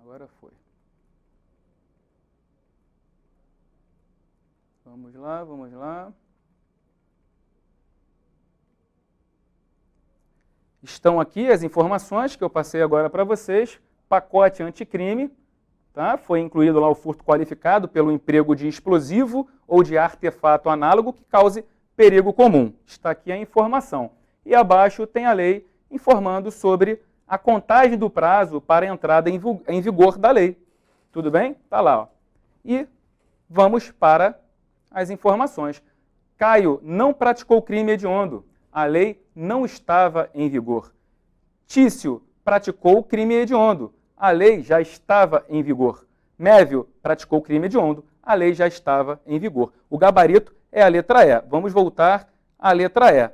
Agora foi. Vamos lá, vamos lá. Estão aqui as informações que eu passei agora para vocês. Pacote anticrime, tá? Foi incluído lá o furto qualificado pelo emprego de explosivo ou de artefato análogo que cause perigo comum. Está aqui a informação. E abaixo tem a lei informando sobre a contagem do prazo para a entrada em vigor da lei. Tudo bem? Está lá. Ó. E vamos para as informações. Caio não praticou crime hediondo. A lei não estava em vigor. Tício praticou crime hediondo. A lei já estava em vigor. Mévio praticou crime hediondo. A lei já estava em vigor. O gabarito é a letra E. Vamos voltar à letra E.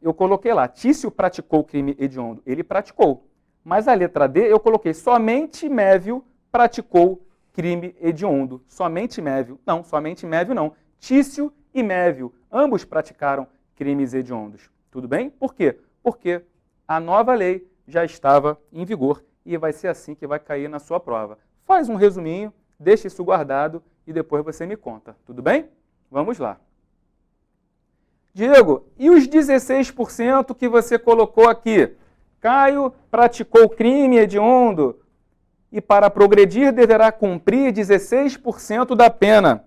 Eu coloquei lá, Tício praticou crime hediondo. Ele praticou. Mas a letra D eu coloquei, somente Mévio praticou crime hediondo. Somente Mévio. Não, somente Mévio não. Tício e Mévio, ambos praticaram crimes hediondos. Tudo bem? Por quê? Porque a nova lei já estava em vigor e vai ser assim que vai cair na sua prova. Faz um resuminho, deixa isso guardado e depois você me conta. Tudo bem? Vamos lá. Diego, e os 16% que você colocou aqui? Caio praticou crime hediondo e para progredir deverá cumprir 16% da pena.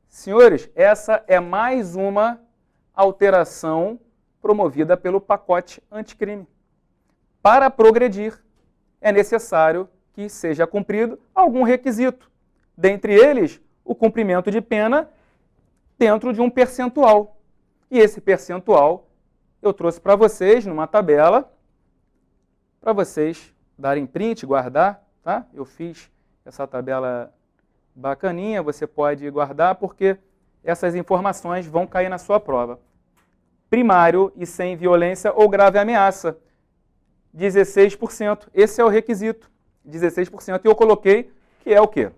Senhores, essa é mais uma alteração promovida pelo pacote anticrime. Para progredir, é necessário que seja cumprido algum requisito. Dentre eles, o cumprimento de pena dentro de um percentual. E esse percentual eu trouxe para vocês numa tabela, para vocês darem print, guardar, tá? Eu fiz essa tabela bacaninha, você pode guardar, porque essas informações vão cair na sua prova. Primário e sem violência ou grave ameaça, 16%. Esse é o requisito, 16%. E eu coloquei que é o quê?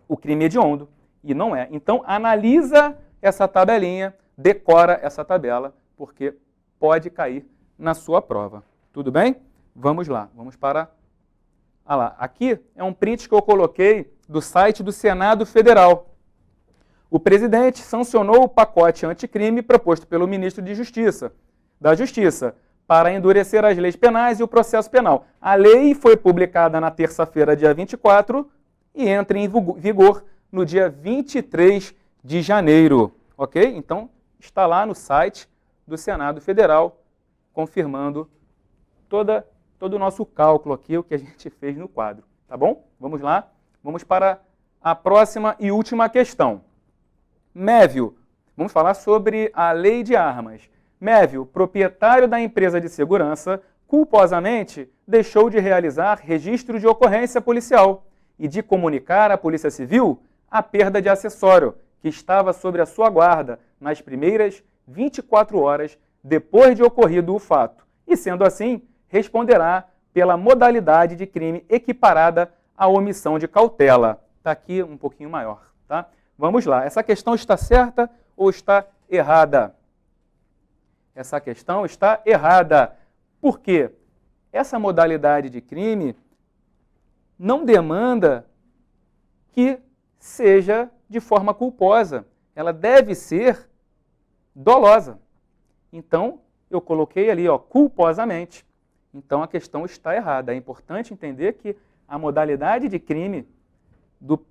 O crime hediondo. E não é. Então, analisa essa tabelinha, decora essa tabela, porque pode cair na sua prova. Tudo bem? Vamos lá, vamos para... Ah lá, aqui é um print que eu coloquei do site do Senado Federal. O presidente sancionou o pacote anticrime proposto pelo ministro da Justiça para endurecer as leis penais e o processo penal. A lei foi publicada na terça-feira, dia 24, e entra em vigor no dia 23 de janeiro. Ok? Então, está lá no site do Senado Federal, confirmando todo o nosso cálculo aqui, o que a gente fez no quadro. Tá bom? Vamos lá. Vamos para a próxima e última questão. Mévio, vamos falar sobre a lei de armas. Mévio, proprietário da empresa de segurança, culposamente deixou de realizar registro de ocorrência policial e de comunicar à Polícia Civil a perda de acessório, que estava sobre a sua guarda nas primeiras 24 horas depois de ocorrido o fato. E, sendo assim, responderá pela modalidade de crime equiparada à omissão de cautela. Está aqui um pouquinho maior, tá? Vamos lá. Essa questão está certa ou está errada? Essa questão está errada. Por quê? Essa modalidade de crime não demanda que seja de forma culposa. Ela deve ser dolosa. Então, eu coloquei ali, ó, culposamente. Então, a questão está errada. É importante entender que a modalidade de crime do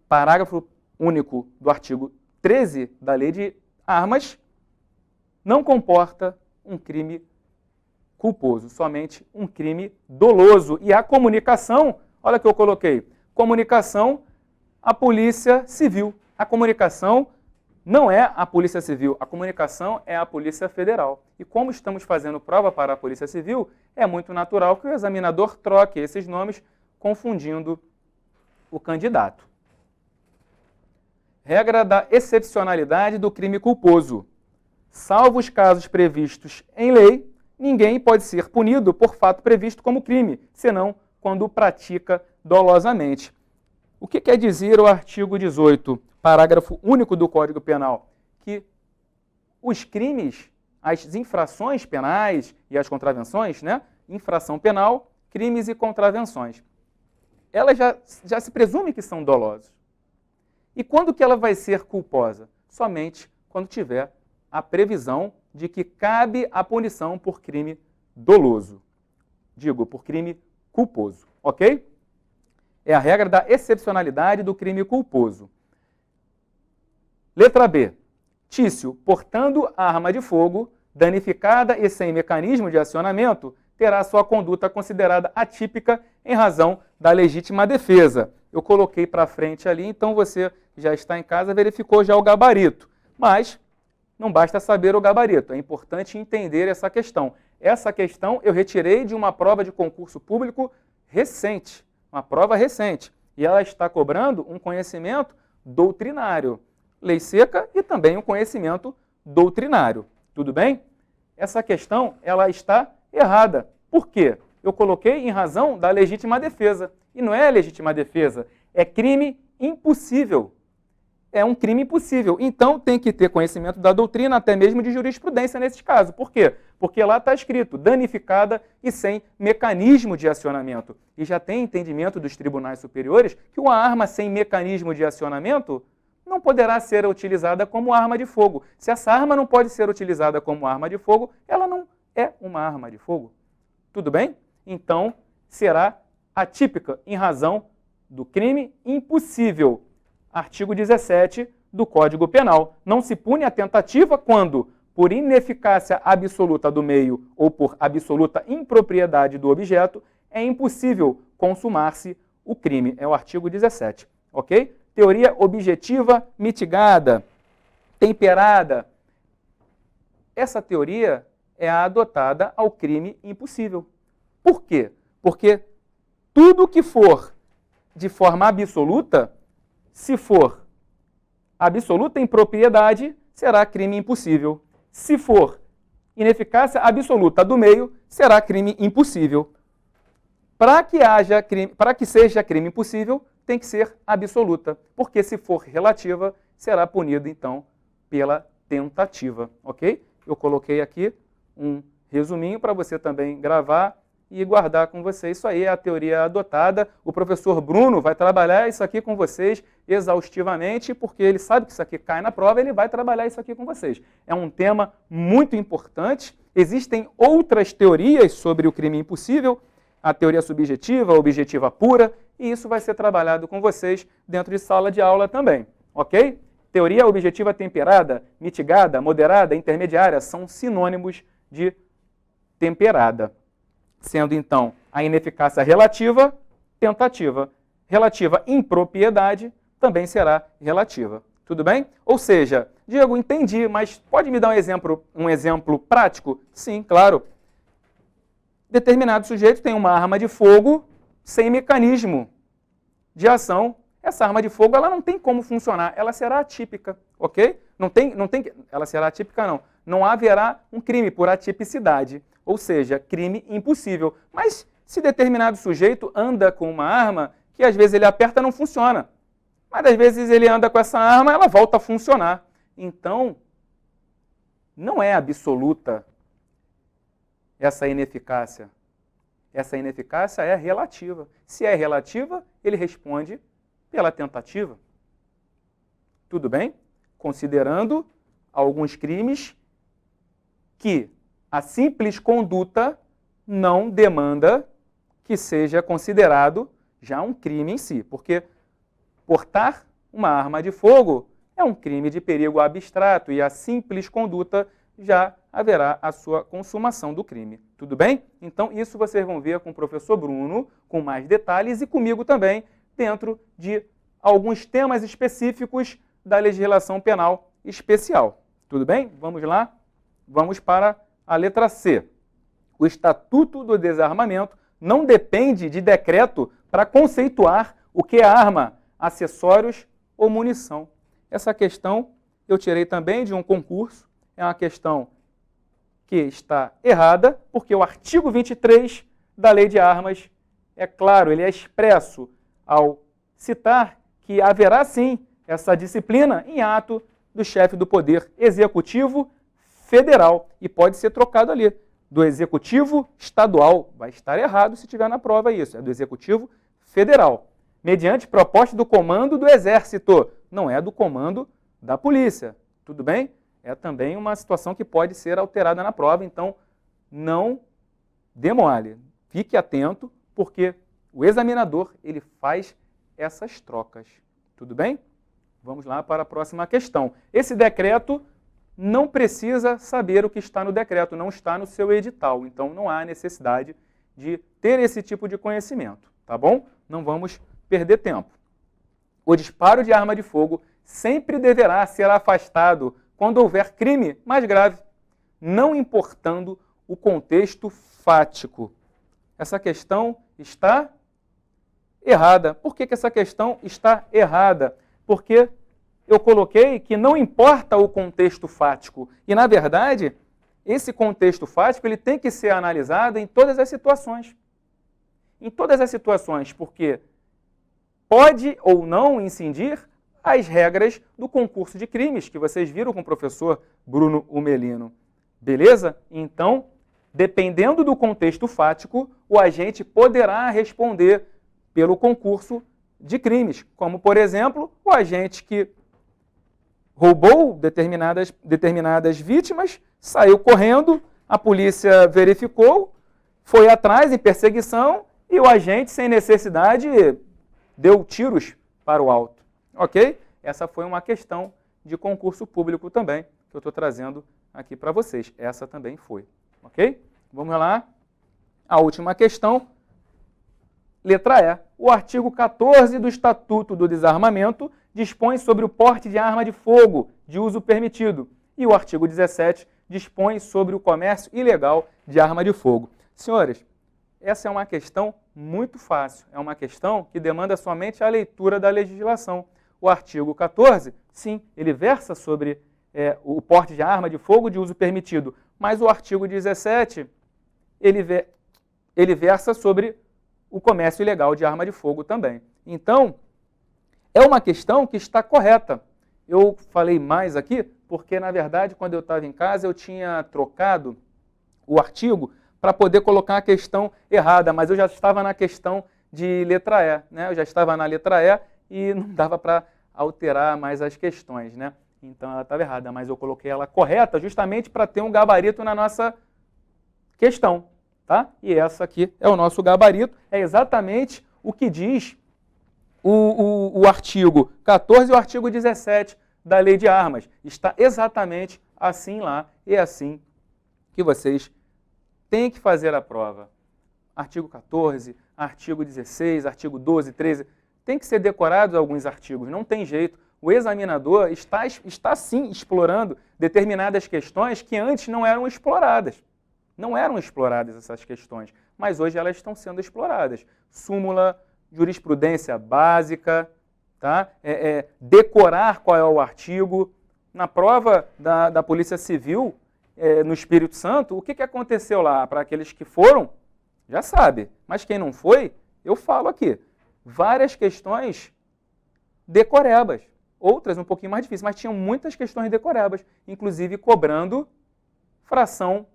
parágrafo único do artigo 13 da Lei de Armas não comporta um crime culposo, somente um crime doloso. E a comunicação, olha o que eu coloquei, comunicação à Polícia Civil. A comunicação não é a Polícia Civil, a comunicação é a Polícia Federal. E como estamos fazendo prova para a Polícia Civil, é muito natural que o examinador troque esses nomes, confundindo o candidato. Regra da excepcionalidade do crime culposo. Salvo os casos previstos em lei, ninguém pode ser punido por fato previsto como crime, senão quando o pratica dolosamente. O que quer dizer o artigo 18, parágrafo único do Código Penal? Que os crimes, as infrações penais e as contravenções, né? Infração penal, crimes e contravenções, elas já se presume que são dolosos. E quando que ela vai ser culposa? Somente quando tiver a previsão de que cabe a punição por crime doloso. Digo, por crime culposo, ok? É a regra da excepcionalidade do crime culposo. Letra B. Tício, portando arma de fogo, danificada e sem mecanismo de acionamento, terá sua conduta considerada atípica em razão da legítima defesa. Eu coloquei para frente ali, então você já está em casa, verificou já o gabarito. Mas não basta saber o gabarito, é importante entender essa questão. Essa questão eu retirei de uma prova de concurso público recente, uma prova recente. E ela está cobrando um conhecimento doutrinário. Lei seca e também um conhecimento doutrinário. Tudo bem? Essa questão ela está errada. Por quê? Eu coloquei em razão da legítima defesa. E não é a legítima defesa, É crime impossível. É um crime impossível. Então, tem que ter conhecimento da doutrina, até mesmo de jurisprudência nesse caso. Por quê? Porque lá está escrito danificada e sem mecanismo de acionamento. E já tem entendimento dos tribunais superiores que uma arma sem mecanismo de acionamento não poderá ser utilizada como arma de fogo. Se essa arma não pode ser utilizada como arma de fogo, ela não é uma arma de fogo. Tudo bem? Então, será atípica em razão do crime impossível. Artigo 17 do Código Penal. Não se pune a tentativa quando, por ineficácia absoluta do meio ou por absoluta impropriedade do objeto, é impossível consumar-se o crime. É o artigo 17, ok? Teoria objetiva mitigada, temperada. Essa teoria é a adotada ao crime impossível. Por quê? Porque tudo que for de forma absoluta, se for absoluta impropriedade, será crime impossível. Se for ineficácia absoluta do meio, será crime impossível. Para que seja crime impossível, tem que ser absoluta, porque se for relativa, será punido, então, pela tentativa, ok? Eu coloquei aqui um resuminho para você também gravar e guardar com você. Isso aí é a teoria adotada. O professor Bruno vai trabalhar isso aqui com vocês exaustivamente, porque ele sabe que isso aqui cai na prova, ele vai trabalhar isso aqui com vocês. É um tema muito importante. Existem outras teorias sobre o crime impossível, a teoria subjetiva, a objetiva pura, e isso vai ser trabalhado com vocês dentro de sala de aula também, ok? Teoria objetiva temperada, mitigada, moderada, intermediária, são sinônimos de temperada. Sendo, então, a ineficácia relativa, tentativa. Relativa impropriedade também será relativa. Tudo bem? Ou seja, Diego, entendi, mas pode me dar um exemplo prático? Sim, claro. Determinado sujeito tem uma arma de fogo sem mecanismo de ação. Essa arma de fogo ela não tem como funcionar, ela será atípica, ok? Ela será atípica não. Não haverá um crime por atipicidade, ou seja, crime impossível. Mas se determinado sujeito anda com uma arma que às vezes ele aperta e não funciona, mas às vezes ele anda com essa arma ela volta a funcionar. Então, não é absoluta essa ineficácia. Essa ineficácia é relativa. Se é relativa, ele responde pela tentativa. Tudo bem? Considerando alguns crimes que a simples conduta não demanda que seja considerado já um crime em si. Porque portar uma arma de fogo é um crime de perigo abstrato e a simples conduta já haverá a sua consumação do crime. Tudo bem? Então, isso vocês vão ver com o professor Bruno, com mais detalhes, e comigo também, dentro de alguns temas específicos da legislação penal especial. Tudo bem? Vamos lá? Vamos para a letra C. O Estatuto do Desarmamento não depende de decreto para conceituar o que é arma, acessórios ou munição. Essa questão eu tirei também de um concurso. É uma questão que está errada, porque o artigo 23 da Lei de Armas é claro, ele é expresso ao citar que haverá sim essa disciplina em ato do chefe do Poder Executivo Federal e pode ser trocado ali, do Executivo Estadual. Vai estar errado se tiver na prova isso, é do Executivo Federal, mediante proposta do Comando do Exército, não é do Comando da Polícia. Tudo bem? É também uma situação que pode ser alterada na prova, então não dê mole. Fique atento, porque o examinador ele faz essas trocas. Tudo bem? Vamos lá para a próxima questão. Esse decreto não precisa saber o que está no decreto, não está no seu edital, então não há necessidade de ter esse tipo de conhecimento, tá bom? Não vamos perder tempo. O disparo de arma de fogo sempre deverá ser afastado quando houver crime mais grave, não importando o contexto fático. Essa questão está errada. Por que essa questão está errada? Porque eu coloquei que não importa o contexto fático. E, na verdade, esse contexto fático ele tem que ser analisado em todas as situações. Em todas as situações, porque pode ou não incidir as regras do concurso de crimes, que vocês viram com o professor Bruno Umelino. Beleza? Então, dependendo do contexto fático, o agente poderá responder pelo concurso de crimes, como, por exemplo, o agente que roubou determinadas vítimas, saiu correndo, a polícia verificou, foi atrás em perseguição e o agente, sem necessidade, deu tiros para o alto. Ok? Essa foi uma questão de concurso público também, que eu estou trazendo aqui para vocês. Essa também foi. Ok? Vamos lá. A última questão. Letra E. O artigo 14 do Estatuto do Desarmamento dispõe sobre o porte de arma de fogo de uso permitido. E o artigo 17 dispõe sobre o comércio ilegal de arma de fogo. Senhores, essa é uma questão muito fácil. É uma questão que demanda somente a leitura da legislação. O artigo 14, sim, ele versa sobre o porte de arma de fogo de uso permitido. Mas o artigo 17, ele versa sobre o comércio ilegal de arma de fogo também. Então, é uma questão que está correta. Eu falei mais aqui porque, na verdade, quando eu estava em casa, eu tinha trocado o artigo para poder colocar a questão errada, mas eu já estava na questão de letra E, né? Eu já estava na letra E e não dava para alterar mais as questões, né? Então ela estava errada, mas eu coloquei ela correta justamente para ter um gabarito na nossa questão, tá? E essa aqui é o nosso gabarito, é exatamente o que diz o artigo 14 e o artigo 17 da Lei de Armas. Está exatamente assim lá e é assim que vocês têm que fazer a prova. Artigo 14, artigo 16, artigo 12, 13, tem que ser decorados alguns artigos, não tem jeito. O examinador está sim explorando determinadas questões que antes não eram exploradas. Não eram exploradas essas questões, mas hoje elas estão sendo exploradas. Súmula, jurisprudência básica, tá? Decorar qual é o artigo. Na prova da Polícia Civil, no Espírito Santo, o que aconteceu lá? Para aqueles que foram, já sabe. Mas quem não foi, eu falo aqui. Várias questões decorebas. Outras um pouquinho mais difíceis, mas tinham muitas questões decorebas, inclusive cobrando fração,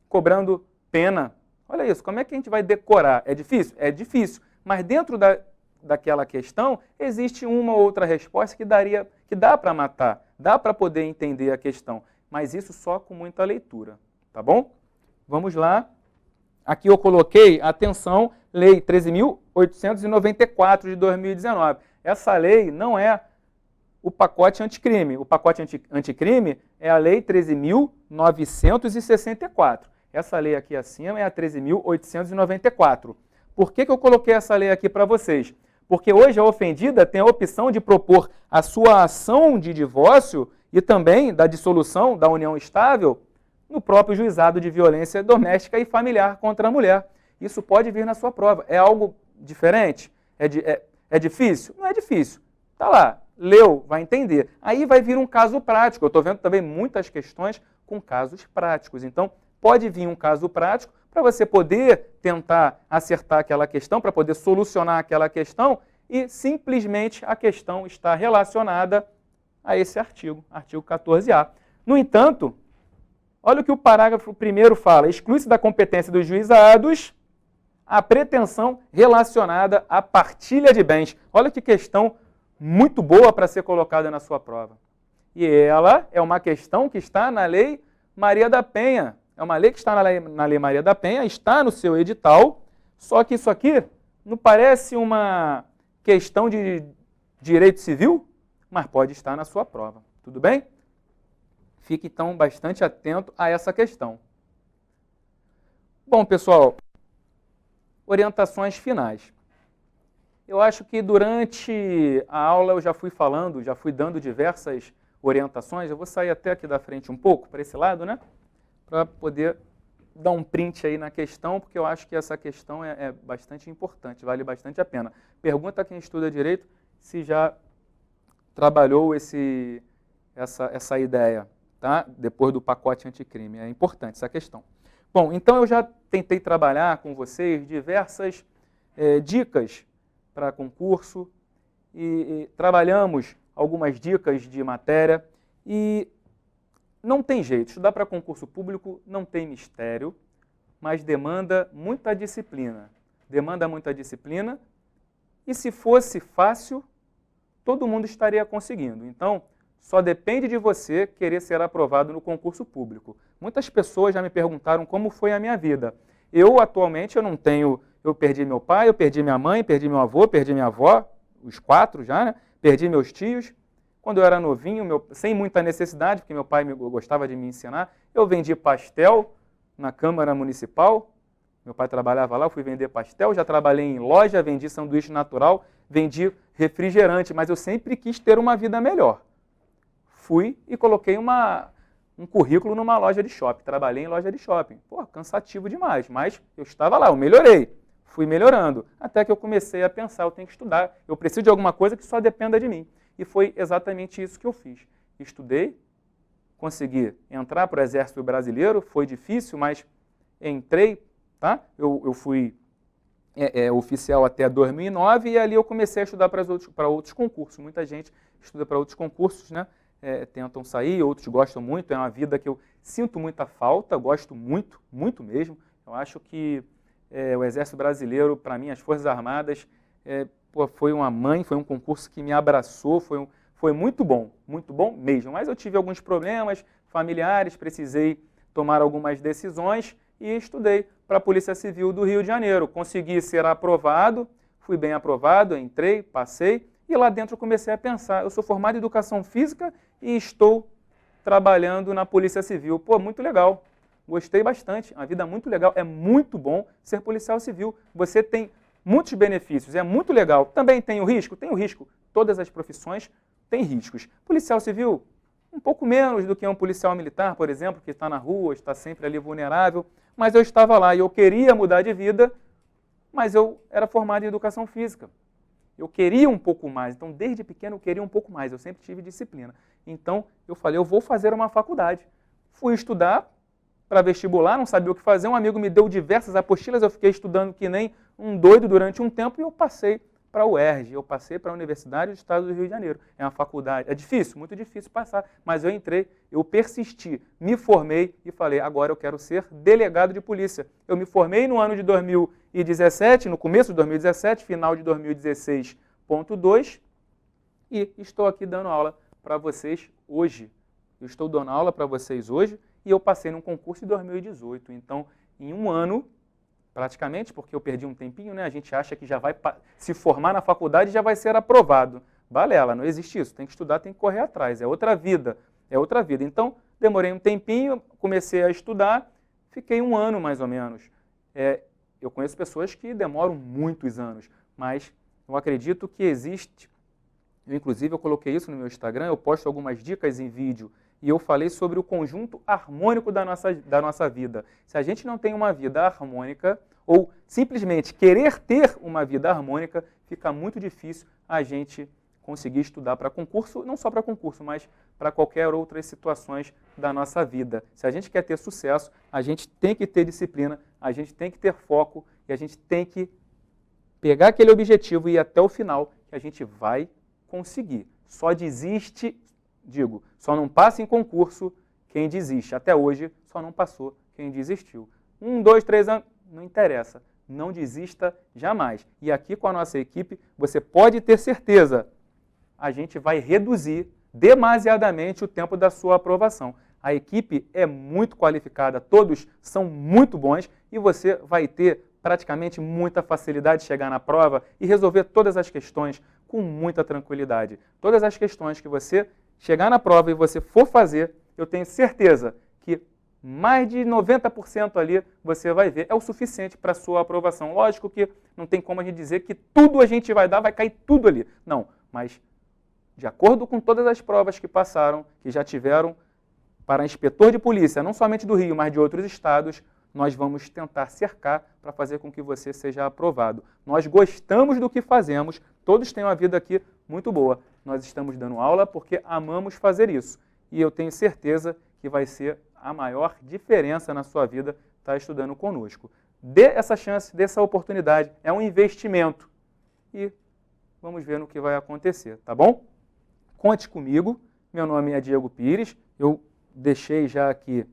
cobrando pena. Olha isso, como é que a gente vai decorar? É difícil? É difícil. Mas dentro daquela questão, existe uma ou outra resposta que dá para matar, dá para poder entender a questão. Mas isso só com muita leitura, tá bom? Vamos lá. Aqui eu coloquei, atenção, Lei 13.894 de 2019. Essa lei não é o pacote anticrime. O pacote anticrime é a Lei 13.964. Essa lei aqui acima é a 13.894. Por que eu coloquei essa lei aqui para vocês? Porque hoje a ofendida tem a opção de propor a sua ação de divórcio e também da dissolução da união estável no próprio juizado de violência doméstica e familiar contra a mulher. Isso pode vir na sua prova. É algo diferente? É difícil? Não é difícil. Está lá, leu, vai entender. Aí vai vir um caso prático. Eu estou vendo também muitas questões com casos práticos. Então, pode vir um caso prático para você poder tentar acertar aquela questão, para poder solucionar aquela questão e simplesmente a questão está relacionada a esse artigo, artigo 14A. No entanto, olha o que o parágrafo 1º fala. Exclui-se da competência dos juizados a pretensão relacionada à partilha de bens. Olha que questão muito boa para ser colocada na sua prova. E ela é uma questão que está na Lei Maria da Penha. É uma lei que está na Lei Maria da Penha, está no seu edital, só que isso aqui não parece uma questão de direito civil, mas pode estar na sua prova. Tudo bem? Fique, então, bastante atento a essa questão. Bom, pessoal, orientações finais. Eu acho que durante a aula eu já fui falando, já fui dando diversas orientações. Eu vou sair até aqui da frente um pouco, para esse lado, né? Para poder dar um print aí na questão, porque eu acho que essa questão é bastante importante, vale bastante a pena. Pergunta a quem estuda direito se já trabalhou essa ideia, tá? Depois do pacote anticrime. É importante essa questão. Bom, então eu já tentei trabalhar com vocês diversas dicas para concurso e trabalhamos algumas dicas de matéria e não tem jeito, estudar para concurso público não tem mistério, mas demanda muita disciplina. Demanda muita disciplina e se fosse fácil, todo mundo estaria conseguindo. Então, só depende de você querer ser aprovado no concurso público. Muitas pessoas já me perguntaram como foi a minha vida. Atualmente, eu perdi meu pai, eu perdi minha mãe, perdi meu avô, perdi minha avó, os 4 já, né? Perdi meus tios. Quando eu era novinho, sem muita necessidade, porque meu pai gostava de me ensinar, eu vendi pastel na Câmara Municipal. Meu pai trabalhava lá, eu fui vender pastel, já trabalhei em loja, vendi sanduíche natural, vendi refrigerante, mas eu sempre quis ter uma vida melhor. Fui e coloquei um currículo numa loja de shopping, trabalhei em loja de shopping. Pô, cansativo demais, mas eu estava lá, eu melhorei, fui melhorando, até que eu comecei a pensar, eu tenho que estudar, eu preciso de alguma coisa que só dependa de mim. E foi exatamente isso que eu fiz. Estudei, consegui entrar para o Exército Brasileiro, foi difícil, mas entrei, tá? Eu fui oficial até 2009 e ali eu comecei a estudar para outros concursos. Muita gente estuda para outros concursos, né? Tentam sair, outros gostam muito, é uma vida que eu sinto muita falta, gosto muito, muito mesmo. Eu acho que o Exército Brasileiro, para mim, as Forças Armadas, foi uma mãe, foi um concurso que me abraçou, foi muito bom mesmo. Mas eu tive alguns problemas familiares, precisei tomar algumas decisões e estudei para a Polícia Civil do Rio de Janeiro. Consegui ser aprovado, fui bem aprovado, entrei, passei e lá dentro eu comecei a pensar, eu sou formado em Educação Física e estou trabalhando na Polícia Civil. Pô, muito legal, gostei bastante, uma vida muito legal, é muito bom ser policial civil. Você tem muitos benefícios, é muito legal. Também tem o risco? Tem o risco. Todas as profissões têm riscos. Policial civil, um pouco menos do que um policial militar, por exemplo, que está na rua, está sempre ali vulnerável. Mas eu estava lá e eu queria mudar de vida, mas eu era formado em Educação Física. Eu queria um pouco mais. Então, desde pequeno, eu queria um pouco mais. Eu sempre tive disciplina. Então, eu falei, eu vou fazer uma faculdade. Fui estudar para vestibular, não sabia o que fazer. Um amigo me deu diversas apostilas, eu fiquei estudando que nem um doido durante um tempo e eu passei para a UERJ, eu passei para a Universidade do Estado do Rio de Janeiro. É uma faculdade, é difícil, muito difícil passar, mas eu entrei, eu persisti, me formei e falei, agora eu quero ser delegado de polícia. Eu me formei no ano de 2017, no começo de 2017, final de 2016.2 e estou aqui dando aula para vocês hoje. Eu estou dando aula para vocês hoje e eu passei num concurso em 2018. Então, em um ano, praticamente, porque eu perdi um tempinho, né? A gente acha que já vai se formar na faculdade e já vai ser aprovado. Balela, não existe isso. Tem que estudar, tem que correr atrás. É outra vida. É outra vida. Então, demorei um tempinho, comecei a estudar, fiquei um ano mais ou menos. Eu conheço pessoas que demoram muitos anos, mas eu acredito que existe. Inclusive, eu coloquei isso no meu Instagram, eu posto algumas dicas em vídeo e eu falei sobre o conjunto harmônico da nossa vida. Se a gente não tem uma vida harmônica, ou simplesmente querer ter uma vida harmônica, fica muito difícil a gente conseguir estudar para concurso, não só para concurso, mas para qualquer outras situações da nossa vida. Se a gente quer ter sucesso, a gente tem que ter disciplina, a gente tem que ter foco e a gente tem que pegar aquele objetivo e ir até o final, que a gente vai conseguir. Só não passa em concurso quem desiste. Até hoje, só não passou quem desistiu. 1, 2, 3 anos, não interessa. Não desista jamais. E aqui com a nossa equipe, você pode ter certeza, a gente vai reduzir demasiadamente o tempo da sua aprovação. A equipe é muito qualificada, todos são muito bons e você vai ter praticamente muita facilidade de chegar na prova e resolver todas as questões com muita tranquilidade. Todas as questões que você chegar na prova e você for fazer, eu tenho certeza que mais de 90% ali você vai ver. É o suficiente para a sua aprovação. Lógico que não tem como a gente dizer que tudo a gente vai dar, vai cair tudo ali. Não, mas de acordo com todas as provas que passaram, que já tiveram para inspetor de polícia, não somente do Rio, mas de outros estados, nós vamos tentar cercar para fazer com que você seja aprovado. Nós gostamos do que fazemos, todos têm uma vida aqui muito boa. Nós estamos dando aula porque amamos fazer isso. E eu tenho certeza que vai ser a maior diferença na sua vida estar estudando conosco. Dê essa chance, dê essa oportunidade, é um investimento. E vamos ver no que vai acontecer, tá bom? Conte comigo, meu nome é Diego Pires, eu deixei já aqui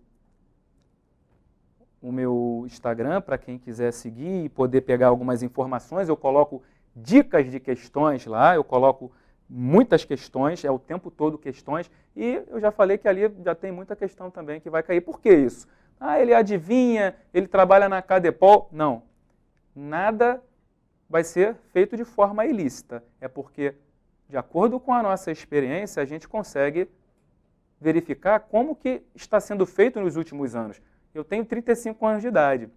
o meu Instagram para quem quiser seguir e poder pegar algumas informações. Eu coloco dicas de questões lá, eu coloco muitas questões, é o tempo todo questões, e eu já falei que ali já tem muita questão também que vai cair. Por que isso? Ah, ele adivinha, ele trabalha na Cadepol. Não, nada vai ser feito de forma ilícita. É porque, de acordo com a nossa experiência, a gente consegue verificar como que está sendo feito nos últimos anos. Eu tenho 35 anos de idade.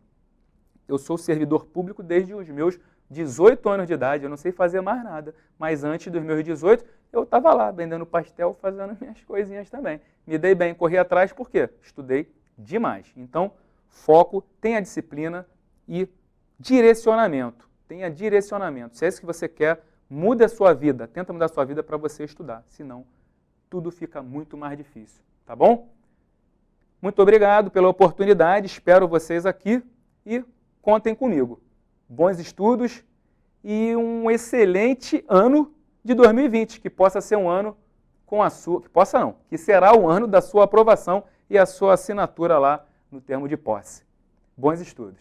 Eu sou servidor público desde os meus 18 anos de idade. Eu não sei fazer mais nada. Mas antes dos meus 18, eu estava lá, vendendo pastel, fazendo minhas coisinhas também. Me dei bem, corri atrás, por quê? Estudei demais. Então, foco, tenha disciplina e direcionamento. Tenha direcionamento. Se é isso que você quer, mude a sua vida. Tenta mudar a sua vida para você estudar. Senão, tudo fica muito mais difícil. Tá bom? Muito obrigado pela oportunidade, espero vocês aqui e contem comigo. Bons estudos e um excelente ano de 2020, que possa ser um ano com a sua, que será o ano da sua aprovação e a sua assinatura lá no termo de posse. Bons estudos.